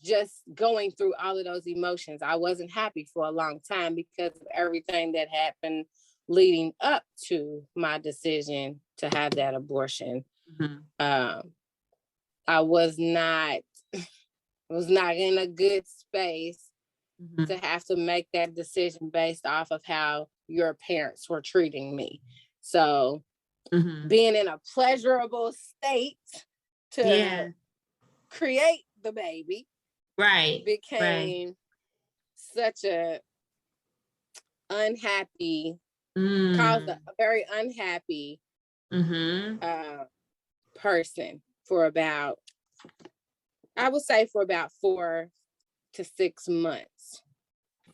just going through all of those emotions, I wasn't happy for a long time because of everything that happened leading up to my decision to have that abortion. I was not in a good space to have to make that decision based off of how your parents were treating me. So being in a pleasurable state to create the baby became such a unhappy, caused a very unhappy person for about, I would say for about 4 to 6 months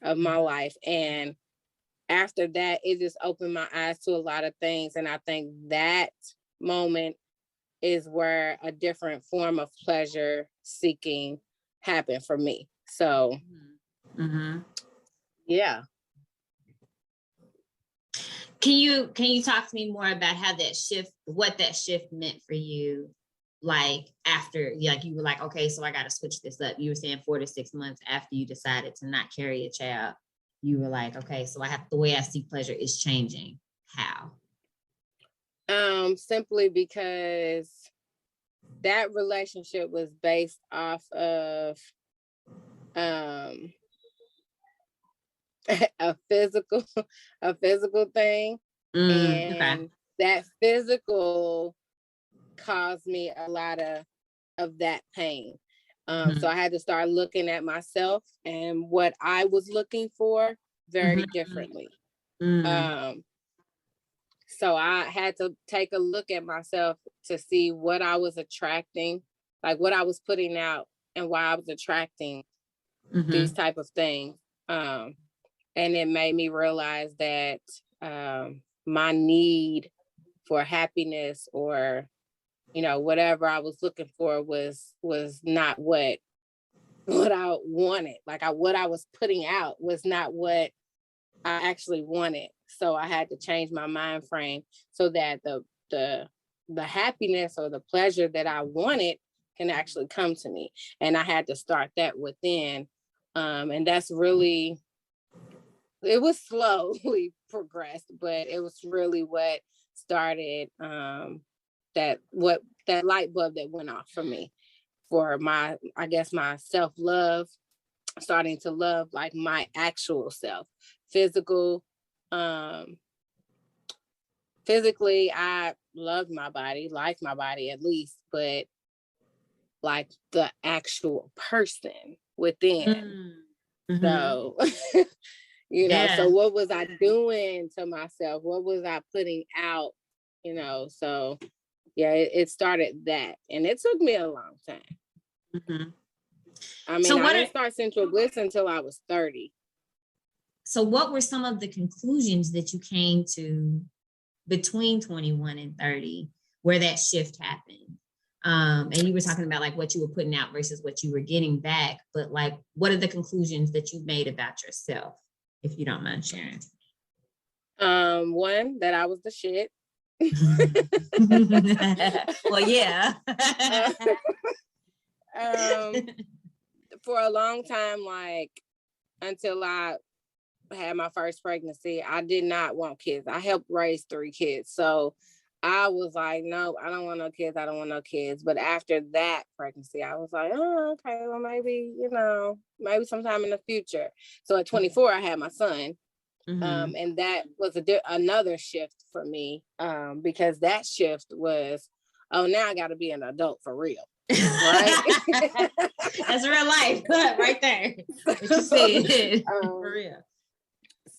of my life. And after that, it just opened my eyes to a lot of things. And I think that moment is where a different form of pleasure seeking happened for me. So, yeah.
Can you talk to me more about how that shift, what that shift meant for you? Like after, like you were like, okay, so I got to switch this up. You were saying 4 to 6 months after you decided to not carry a child, you were like, okay, so the way I see pleasure is changing. How?
Simply because that relationship was based off of a physical thing. And that physical caused me a lot of that pain. So I had to start looking at myself and what I was looking for very differently. So I had to take a look at myself to see what I was attracting, like what I was putting out and why I was attracting these type of things. And it made me realize that my need for happiness or, you know, whatever I was looking for was not what I wanted. Like what I was putting out was not what I actually wanted. So I had to change my mind frame so that the happiness or the pleasure that I wanted can actually come to me. And I had to start that within. And that's really, it was slowly progressed, but it was really what started that light bulb that went off for me for my self-love, starting to love like my actual self. Physically, I loved my body, liked my body at least, but like the actual person within. So, you know, so what was I doing to myself? What was I putting out? You know, so yeah, it started that. And it took me a long time. I mean, I didn't start Sensual Bliss until I was 30.
So what were some of the conclusions that you came to between 21 and 30 where that shift happened? And you were talking about like what you were putting out versus what you were getting back, but like, what are the conclusions that you made about yourself, if you don't mind sharing?
One, that I was the shit.
Well, yeah.
For a long time, like until I had my first pregnancy, I did not want kids. I helped raise 3 kids. So I was like, no, I don't want no kids. I don't want no kids. But after that pregnancy, I was like, oh, okay, well, maybe, you know, maybe sometime in the future. So at 24, I had my son. And that was another shift for me because that shift was, oh, now I got to be an adult for real. Right?
That's real life right there. What you said. For real.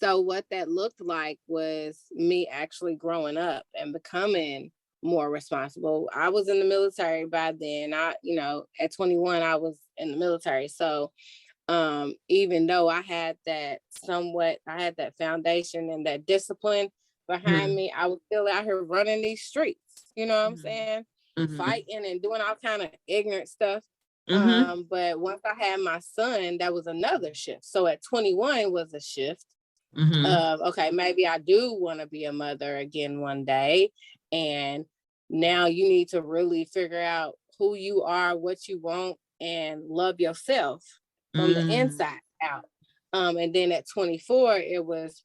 So what that looked like was me actually growing up and becoming more responsible. I was in the military by then. At 21, I was in the military. So Even though I had that foundation and that discipline behind me, I was still out here running these streets. You know what I'm saying? Fighting and doing all kind of ignorant stuff. But once I had my son, that was another shift. So at 21 was a shift of, okay, maybe I do want to be a mother again one day. And now you need to really figure out who you are, what you want, and love yourself from the inside out. And then at 24, it was,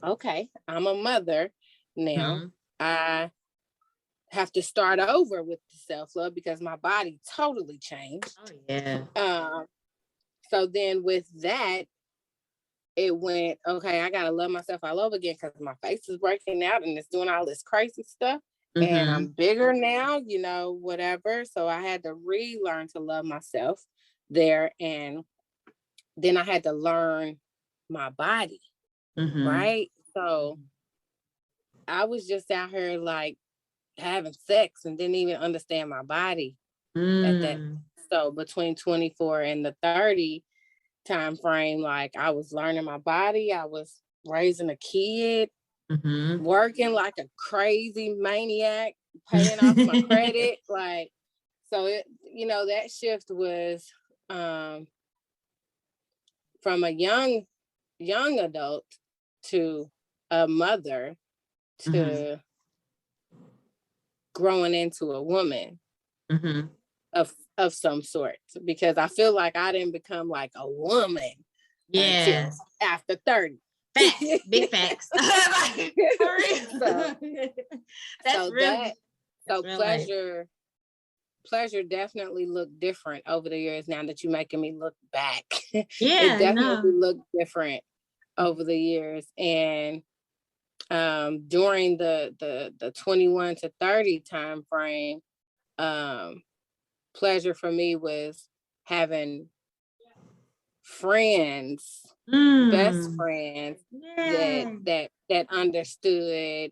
okay, I'm a mother now. I have to start over with the self-love because my body totally changed.
Oh, yeah.
So then with that, it went, okay, I gotta love myself all over again because my face is breaking out and it's doing all this crazy stuff. And I'm bigger now, you know, whatever. So I had to relearn to love myself there. And then I had to learn my body, right? So I was just out here like having sex and didn't even understand my body at that. So between 24 and the 30 time frame, like I was learning my body, I was raising a kid, working like a crazy maniac, paying off my credit. Like, so it, you know, that shift was from a young adult to a mother to growing into a woman of some sort, because I feel like I didn't become like a woman until after 30.
Facts, big facts. Like, for real.
Pleasure definitely looked different over the years. Now that you're making me look back,
yeah,
it definitely looked different over the years. And during the 21 to 30 time frame, pleasure for me was having friends, best friends that understood,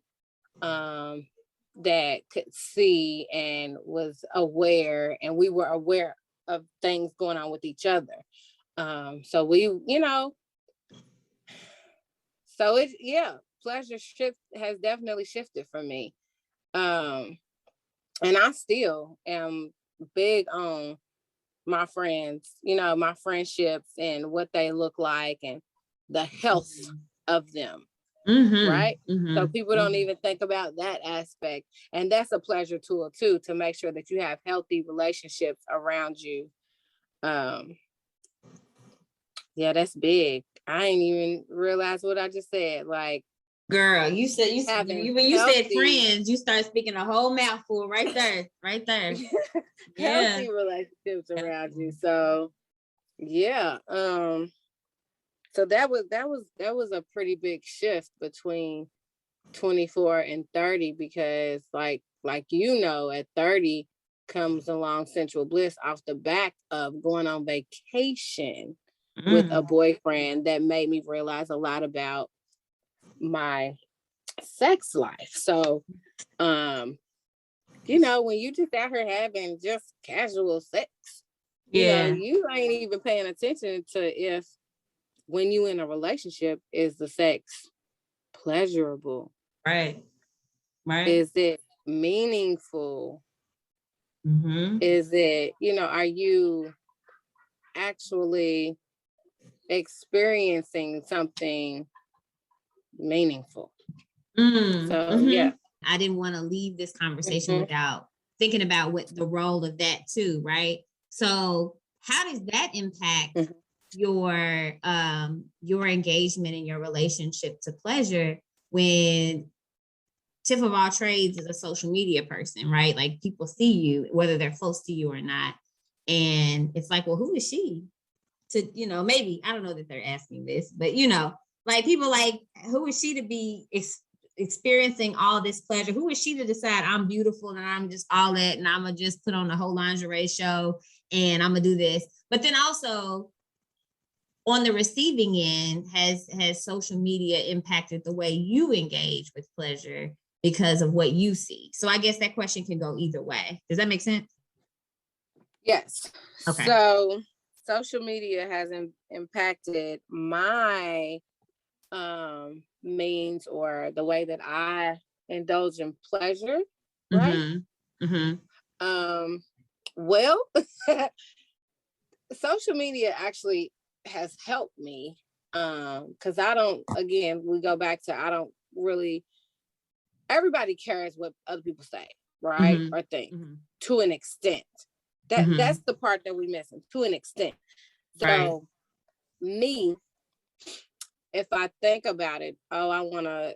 that could see and was aware, and we were aware of things going on with each other. So we, you know, so it, pleasure shift has definitely shifted for me. And I still am big on my friends, you know, my friendships and what they look like and the health of them. Right? So people don't even think about that aspect. And that's a pleasure tool too, to make sure that you have healthy relationships around you. Yeah, that's big. I ain't even realize what I just said. Like,
girl, you said when you said friends, you start speaking a whole mouthful right there.
Healthy relationships around you. So yeah. So that was a pretty big shift between 24 and 30, because like you know, at 30 comes along sensual bliss off the back of going on vacation with a boyfriend that made me realize a lot about my sex life. So you know, when you just out here having just casual sex, you know, you ain't even paying attention to if when you in a relationship, is the sex pleasurable? Right. Is it meaningful? Is it, you know, are you actually experiencing something meaningful? So yeah.
I didn't want to leave this conversation without thinking about what the role of that too, right? So how does that impact your engagement in your relationship to pleasure when Tiff of all trades is a social media person, right? Like people see you, whether they're close to you or not. And it's like, well, who is she to, you know, maybe, I don't know that they're asking this, but you know, like people like, who is she to be experiencing all this pleasure? Who is she to decide I'm beautiful and I'm just all that and I'm gonna just put on the whole lingerie show and I'm gonna do this? But then also on the receiving end, has social media impacted the way you engage with pleasure because of what you see? So I guess that question can go either way. Does that make sense?
Yes.
Okay.
So social media has impacted my means or the way that I indulge in pleasure, right?
Mm-hmm. Mm-hmm.
Well, social media actually has helped me because I don't, again, we go back to, I don't really, everybody cares what other people say, right?
Mm-hmm.
Or think
Mm-hmm.
to an extent. That's the part that we missing, to an extent. So
Right.
me, if I think about it, oh, I want to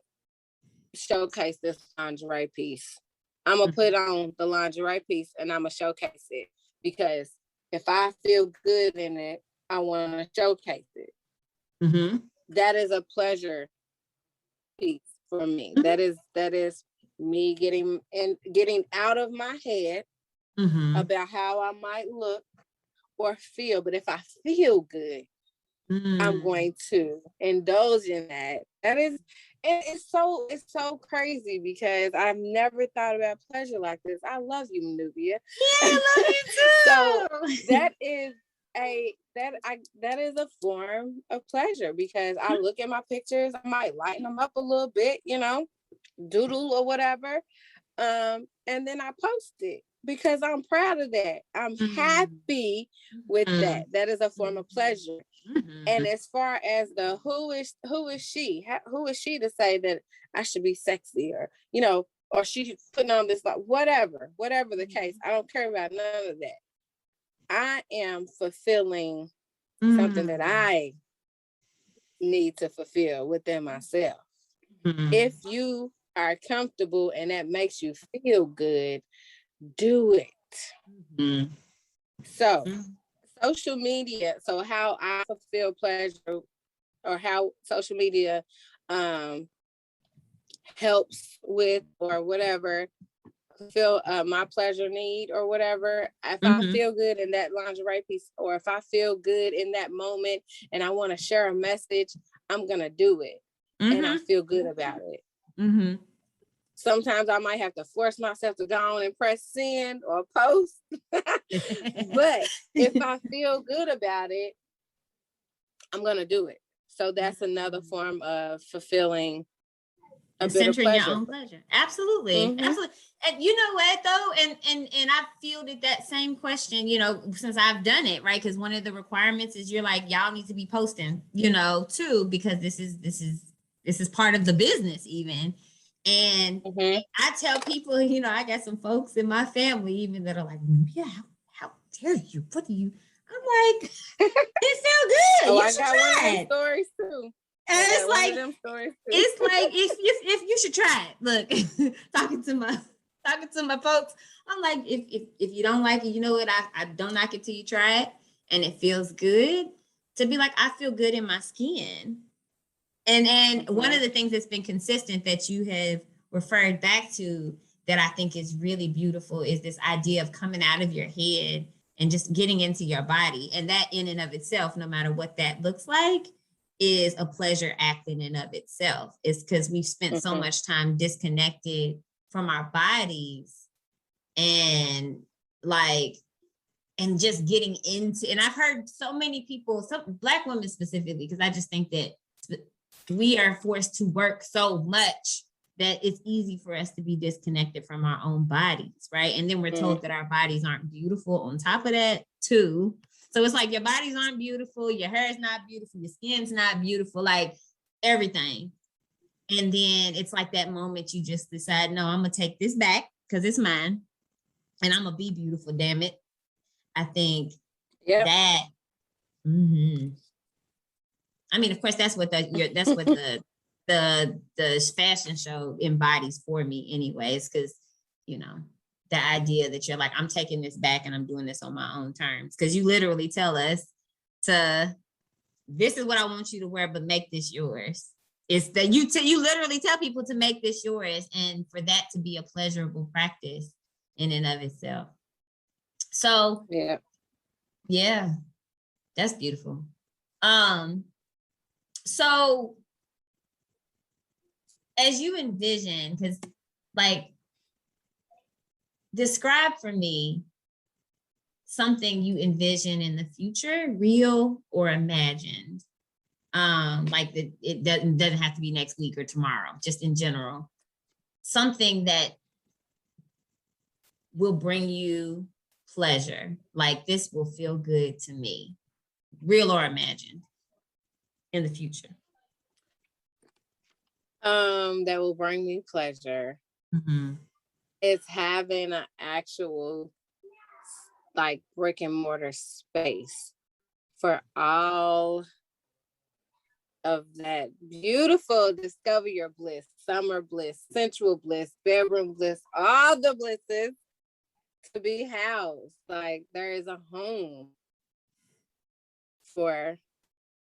showcase this lingerie piece. I'm gonna put on the lingerie piece and I'm gonna showcase it because if I feel good in it, I want to showcase it.
Mm-hmm.
That is a pleasure piece for me.
Mm-hmm.
That is me getting out of my head
Mm-hmm.
about how I might look or feel. But if I feel good, I'm going to indulge in that. That is, and it's so crazy because I've never thought about pleasure like this. I love you, Nubia.
Yeah, I love you too.
So that is a form of pleasure because I look at my pictures, I might lighten them up a little bit, doodle or whatever. And then I post it because I'm proud of that. I'm happy with that. That is a form of pleasure. And as far as the who is she? Who is she to say that I should be sexy or she putting on this, like whatever the case. I don't care about none of that. I am fulfilling something that I need to fulfill within myself. If you are comfortable and that makes you feel good, do it. So social media, so how I fulfill pleasure or how social media helps with or whatever fulfill my pleasure need or whatever. If I feel good in that lingerie piece or if I feel good in that moment and I want to share a message, I'm gonna do it. And I feel good about it. Sometimes I might have to force myself to go on and press send or post. But if I feel good about it, I'm going to do it. So that's another form of fulfilling a bit of
centering
pleasure.
your own pleasure. Absolutely. Absolutely. And you know what though? And I fielded that same question, since I've done it, right? Because one of the requirements is you're like, y'all need to be posting, too, because this is part of the business even. And I tell people, I got some folks in my family even that are like, yeah, how dare you? What do you? I'm like, it felt good.
Oh,
You
I
should
got
try
one of them
it.
stories too.
And it's like,
it's
like if you should try it. Look, talking to my folks, I'm like, if you don't like it, you know what? I don't like it till you try it, and it feels good. To be like, I feel good in my skin. And one of the things that's been consistent that you have referred back to that I think is really beautiful is this idea of coming out of your head and just getting into your body. And that in and of itself, no matter what that looks like, is a pleasure act in and of itself. It's because we've spent so much time disconnected from our bodies and just getting into, and I've heard so many people, some Black women specifically, because I just think that we are forced to work so much that it's easy for us to be disconnected from our own bodies, right? And then we're told that our bodies aren't beautiful on top of that too. So it's like your bodies aren't beautiful, your hair is not beautiful, your skin's not beautiful, like everything. And then it's like that moment you just decide, no, I'm gonna take this back because it's mine and I'm gonna be beautiful, damn it. I think that I mean, of course, that's what the fashion show embodies for me anyways, because, the idea that you're like, I'm taking this back and I'm doing this on my own terms. Because you literally tell us this is what I want you to wear, but make this yours. It's that you literally tell people to make this yours and for that to be a pleasurable practice in and of itself. So, yeah, that's beautiful. So as you envision, because describe for me something you envision in the future, real or imagined. It doesn't have to be next week or tomorrow, just in general. Something that will bring you pleasure. Like, this will feel good to me, real or imagined, in the future.
That will bring me pleasure.
Mm-hmm.
It's having an actual, like, brick and mortar space for all of that beautiful discover your bliss, summer bliss, sensual bliss, bedroom bliss, all the blisses to be housed. Like, there is a home for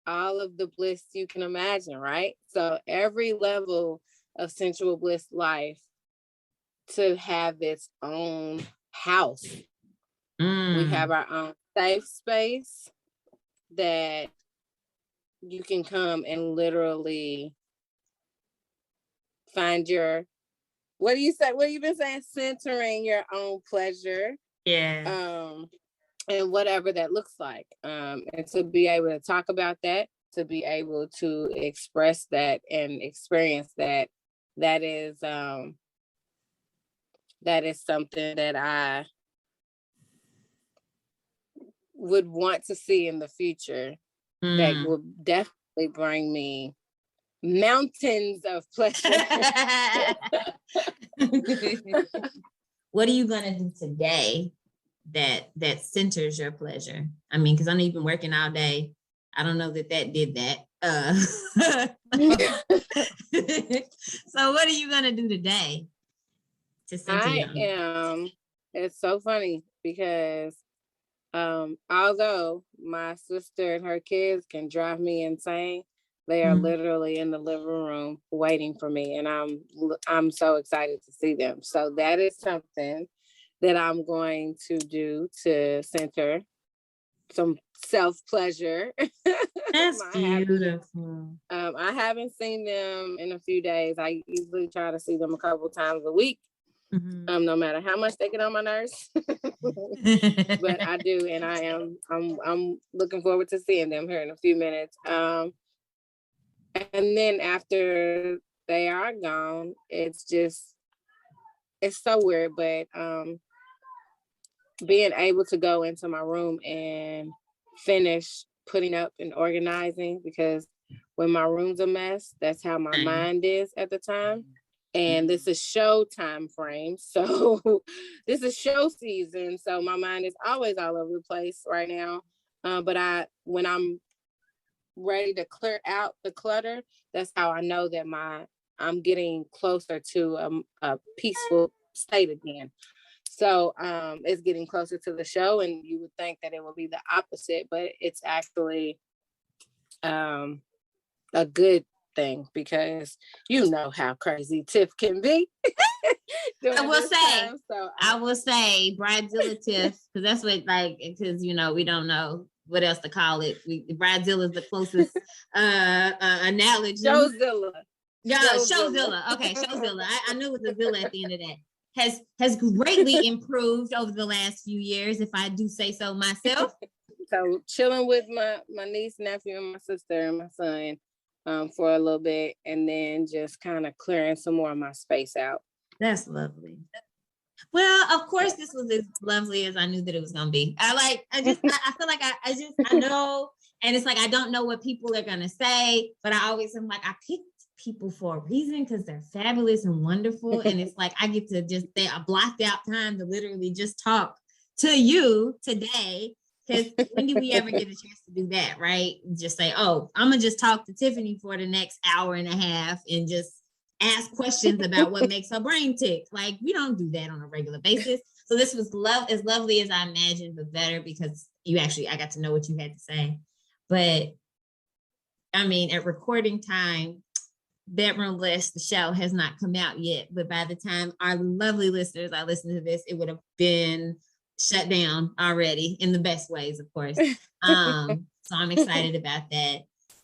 all of the bliss you can imagine, right? So every level of sensual bliss life to have its own house. We have our own safe space that you can come and literally find your, what do you say? What have you been saying? Centering your own pleasure.
Yeah.
And whatever that looks like. And to be able to talk about that, to be able to express that and experience that, that is something that I would want to see in the future. That will definitely bring me mountains of pleasure.
What are you gonna do today that centers your pleasure? I mean, because I know you've been working all day. I don't know that did that. So what are you gonna do today to center
it's so funny because although my sister and her kids can drive me insane, they are literally in the living room waiting for me, and I'm so excited to see them. So that is something that I'm going to do to center some self-pleasure.
That's beautiful.
I haven't seen them in a few days. I usually try to see them a couple times a week. No matter how much they get on my nerves. But I do, and I'm looking forward to seeing them here in a few minutes. And then after they are gone, it's so weird, but being able to go into my room and finish putting up and organizing, because when my room's a mess, that's how my mind is at the time. And this is show time frame. So this is show season. So my mind is always all over the place right now. But when I'm ready to clear out the clutter, that's how I know that I'm getting closer to a peaceful state again. So it's getting closer to the show, and you would think that it would be the opposite, but it's actually a good thing, because you know how crazy Tiff can be.
I will say Bridezilla Tiff, because that's what, like, because we don't know what else to call it. Bridezilla is the closest analogy.
Showzilla.
Yeah, Showzilla. Okay, Showzilla. I knew it was a Zilla at the end of that. Has greatly improved over the last few years, if I do say so myself.
So chilling with my niece, nephew, and my sister and my son for a little bit, and then just kind of clearing some more of my space out.
That's lovely. Well, of course, this was as lovely as I knew that it was gonna be. I feel like I know, and it's like I don't know what people are gonna say, but I always am like, I picked people for a reason because they're fabulous and wonderful, and it's like I get to just say I blocked out time to literally just talk to you today. Because when do we ever get a chance to do that, right? Just say, oh, I'm gonna just talk to Tiffany for the next hour and a half and just ask questions about what makes her brain tick. Like, we don't do that on a regular basis. So this was as lovely as I imagined, but better because I got to know what you had to say. But I mean, at recording time, Bedroom Bliss, the show, has not come out yet. But by the time our lovely listeners are listening to this, it would have been shut down already, in the best ways, of course. So I'm excited about that.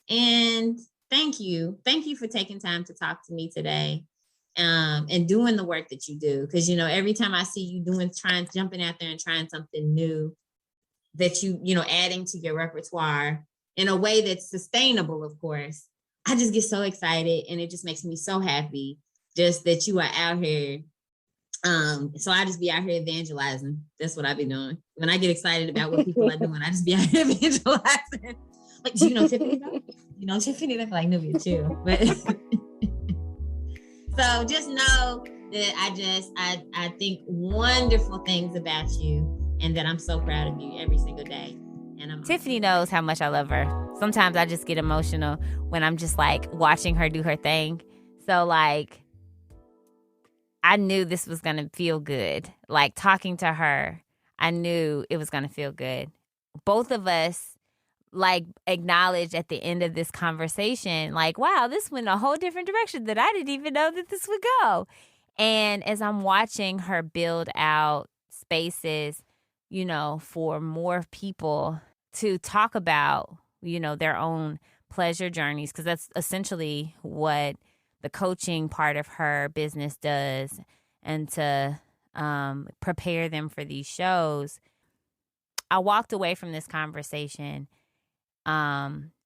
And thank you for taking time to talk to me today, and doing the work that you do. Because every time I see you jumping out there and trying something new, that adding to your repertoire in a way that's sustainable, of course. I just get so excited, and it just makes me so happy just that you are out here. So I just be out here evangelizing. That's what I be doing. When I get excited about what people are doing, I just be out here evangelizing. Like, do you know Tiffany though? Tiffany look like Nubia too. But so just know that I think wonderful things about you, and that I'm so proud of you every single day. And
Tiffany knows how much I love her. Sometimes I just get emotional when I'm just like watching her do her thing. So like, I knew this was going to feel good. Like talking to her, I knew it was going to feel good. Both of us like acknowledged at the end of this conversation, like, wow, this went a whole different direction that I didn't even know that this would go. And as I'm watching her build out spaces, for more people to talk about, their own pleasure journeys, because that's essentially what the coaching part of her business does, and to prepare them for these shows. I walked away from this conversation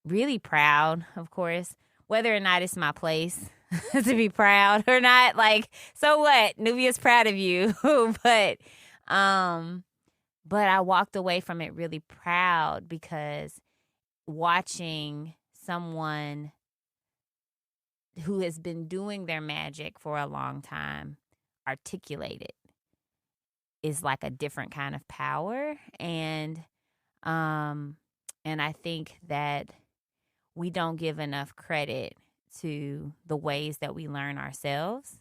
really proud, of course, whether or not it's my place to be proud or not. Like, so what? Nubia's proud of you. But I walked away from it really proud, because watching someone who has been doing their magic for a long time articulate it is like a different kind of power. And I think that we don't give enough credit to the ways that we learn ourselves.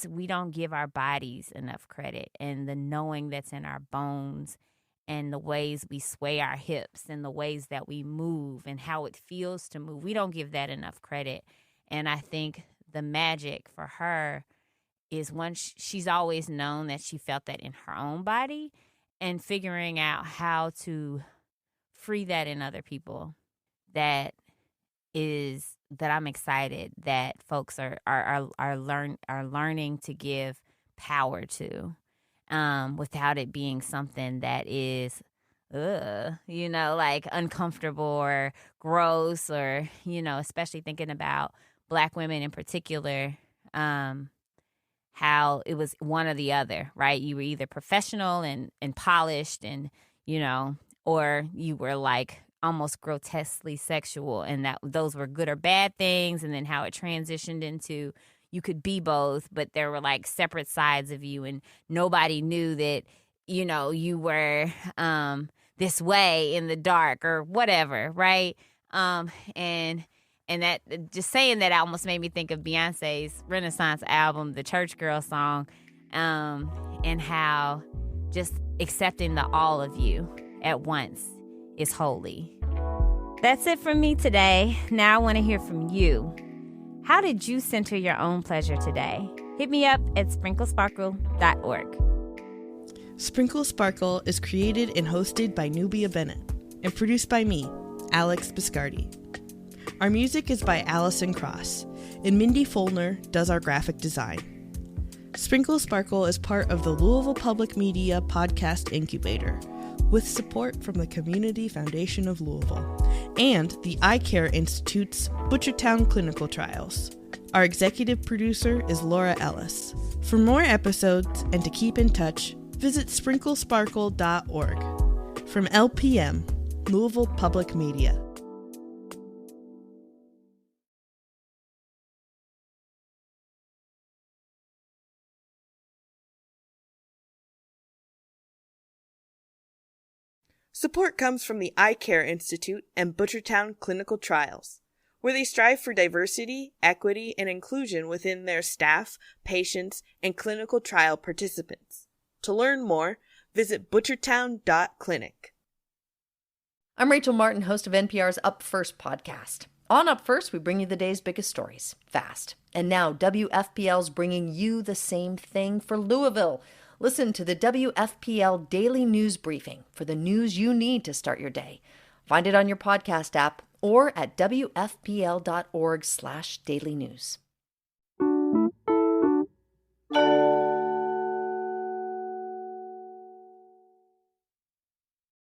We don't give our bodies enough credit, and the knowing that's in our bones, and the ways we sway our hips, and the ways that we move, and how it feels to move. We don't give that enough credit. And I think the magic for her is, once she's always known that she felt that in her own body, and figuring out how to free that in other people. That I'm excited that folks are learning to give power to, without it being something that is, like uncomfortable or gross, or, especially thinking about Black women in particular, how it was one or the other, right? You were either professional and polished and, or you were like almost grotesquely sexual, and that those were good or bad things. And then how it transitioned into, you could be both, but there were like separate sides of you, and nobody knew that, you were this way in the dark or whatever, right? And that, just saying that almost made me think of Beyonce's Renaissance album, the Church Girl song, and how just accepting the all of you at once is holy. That's it from me today. Now I want to hear from you. How did you center your own pleasure today? Hit me up at sprinklesparkle.org.
Sprinkle Sparkle is created and hosted by Nubia Bennett and produced by me, Alex Biscardi. Our music is by Allison Cross, and Mindy Folner does our graphic design. Sprinkle Sparkle is part of the Louisville Public Media Podcast Incubator, with support from the Community Foundation of Louisville and the Eye Care Institute's Butchertown Clinical Trials. Our executive producer is Laura Ellis. For more episodes and to keep in touch, visit sprinklesparkle.org. From LPM, Louisville Public Media. Support comes from the Eye Care Institute and Butchertown Clinical Trials, where they strive for diversity, equity, and inclusion within their staff, patients, and clinical trial participants. To learn more, visit butchertown.clinic.
I'm Rachel Martin, host of NPR's Up First podcast. On Up First, we bring you the day's biggest stories, fast. And now WFPL's bringing you the same thing for Louisville. Listen to the WFPL Daily News Briefing for the news you need to start your day. Find it on your podcast app or at wfpl.org/dailynews.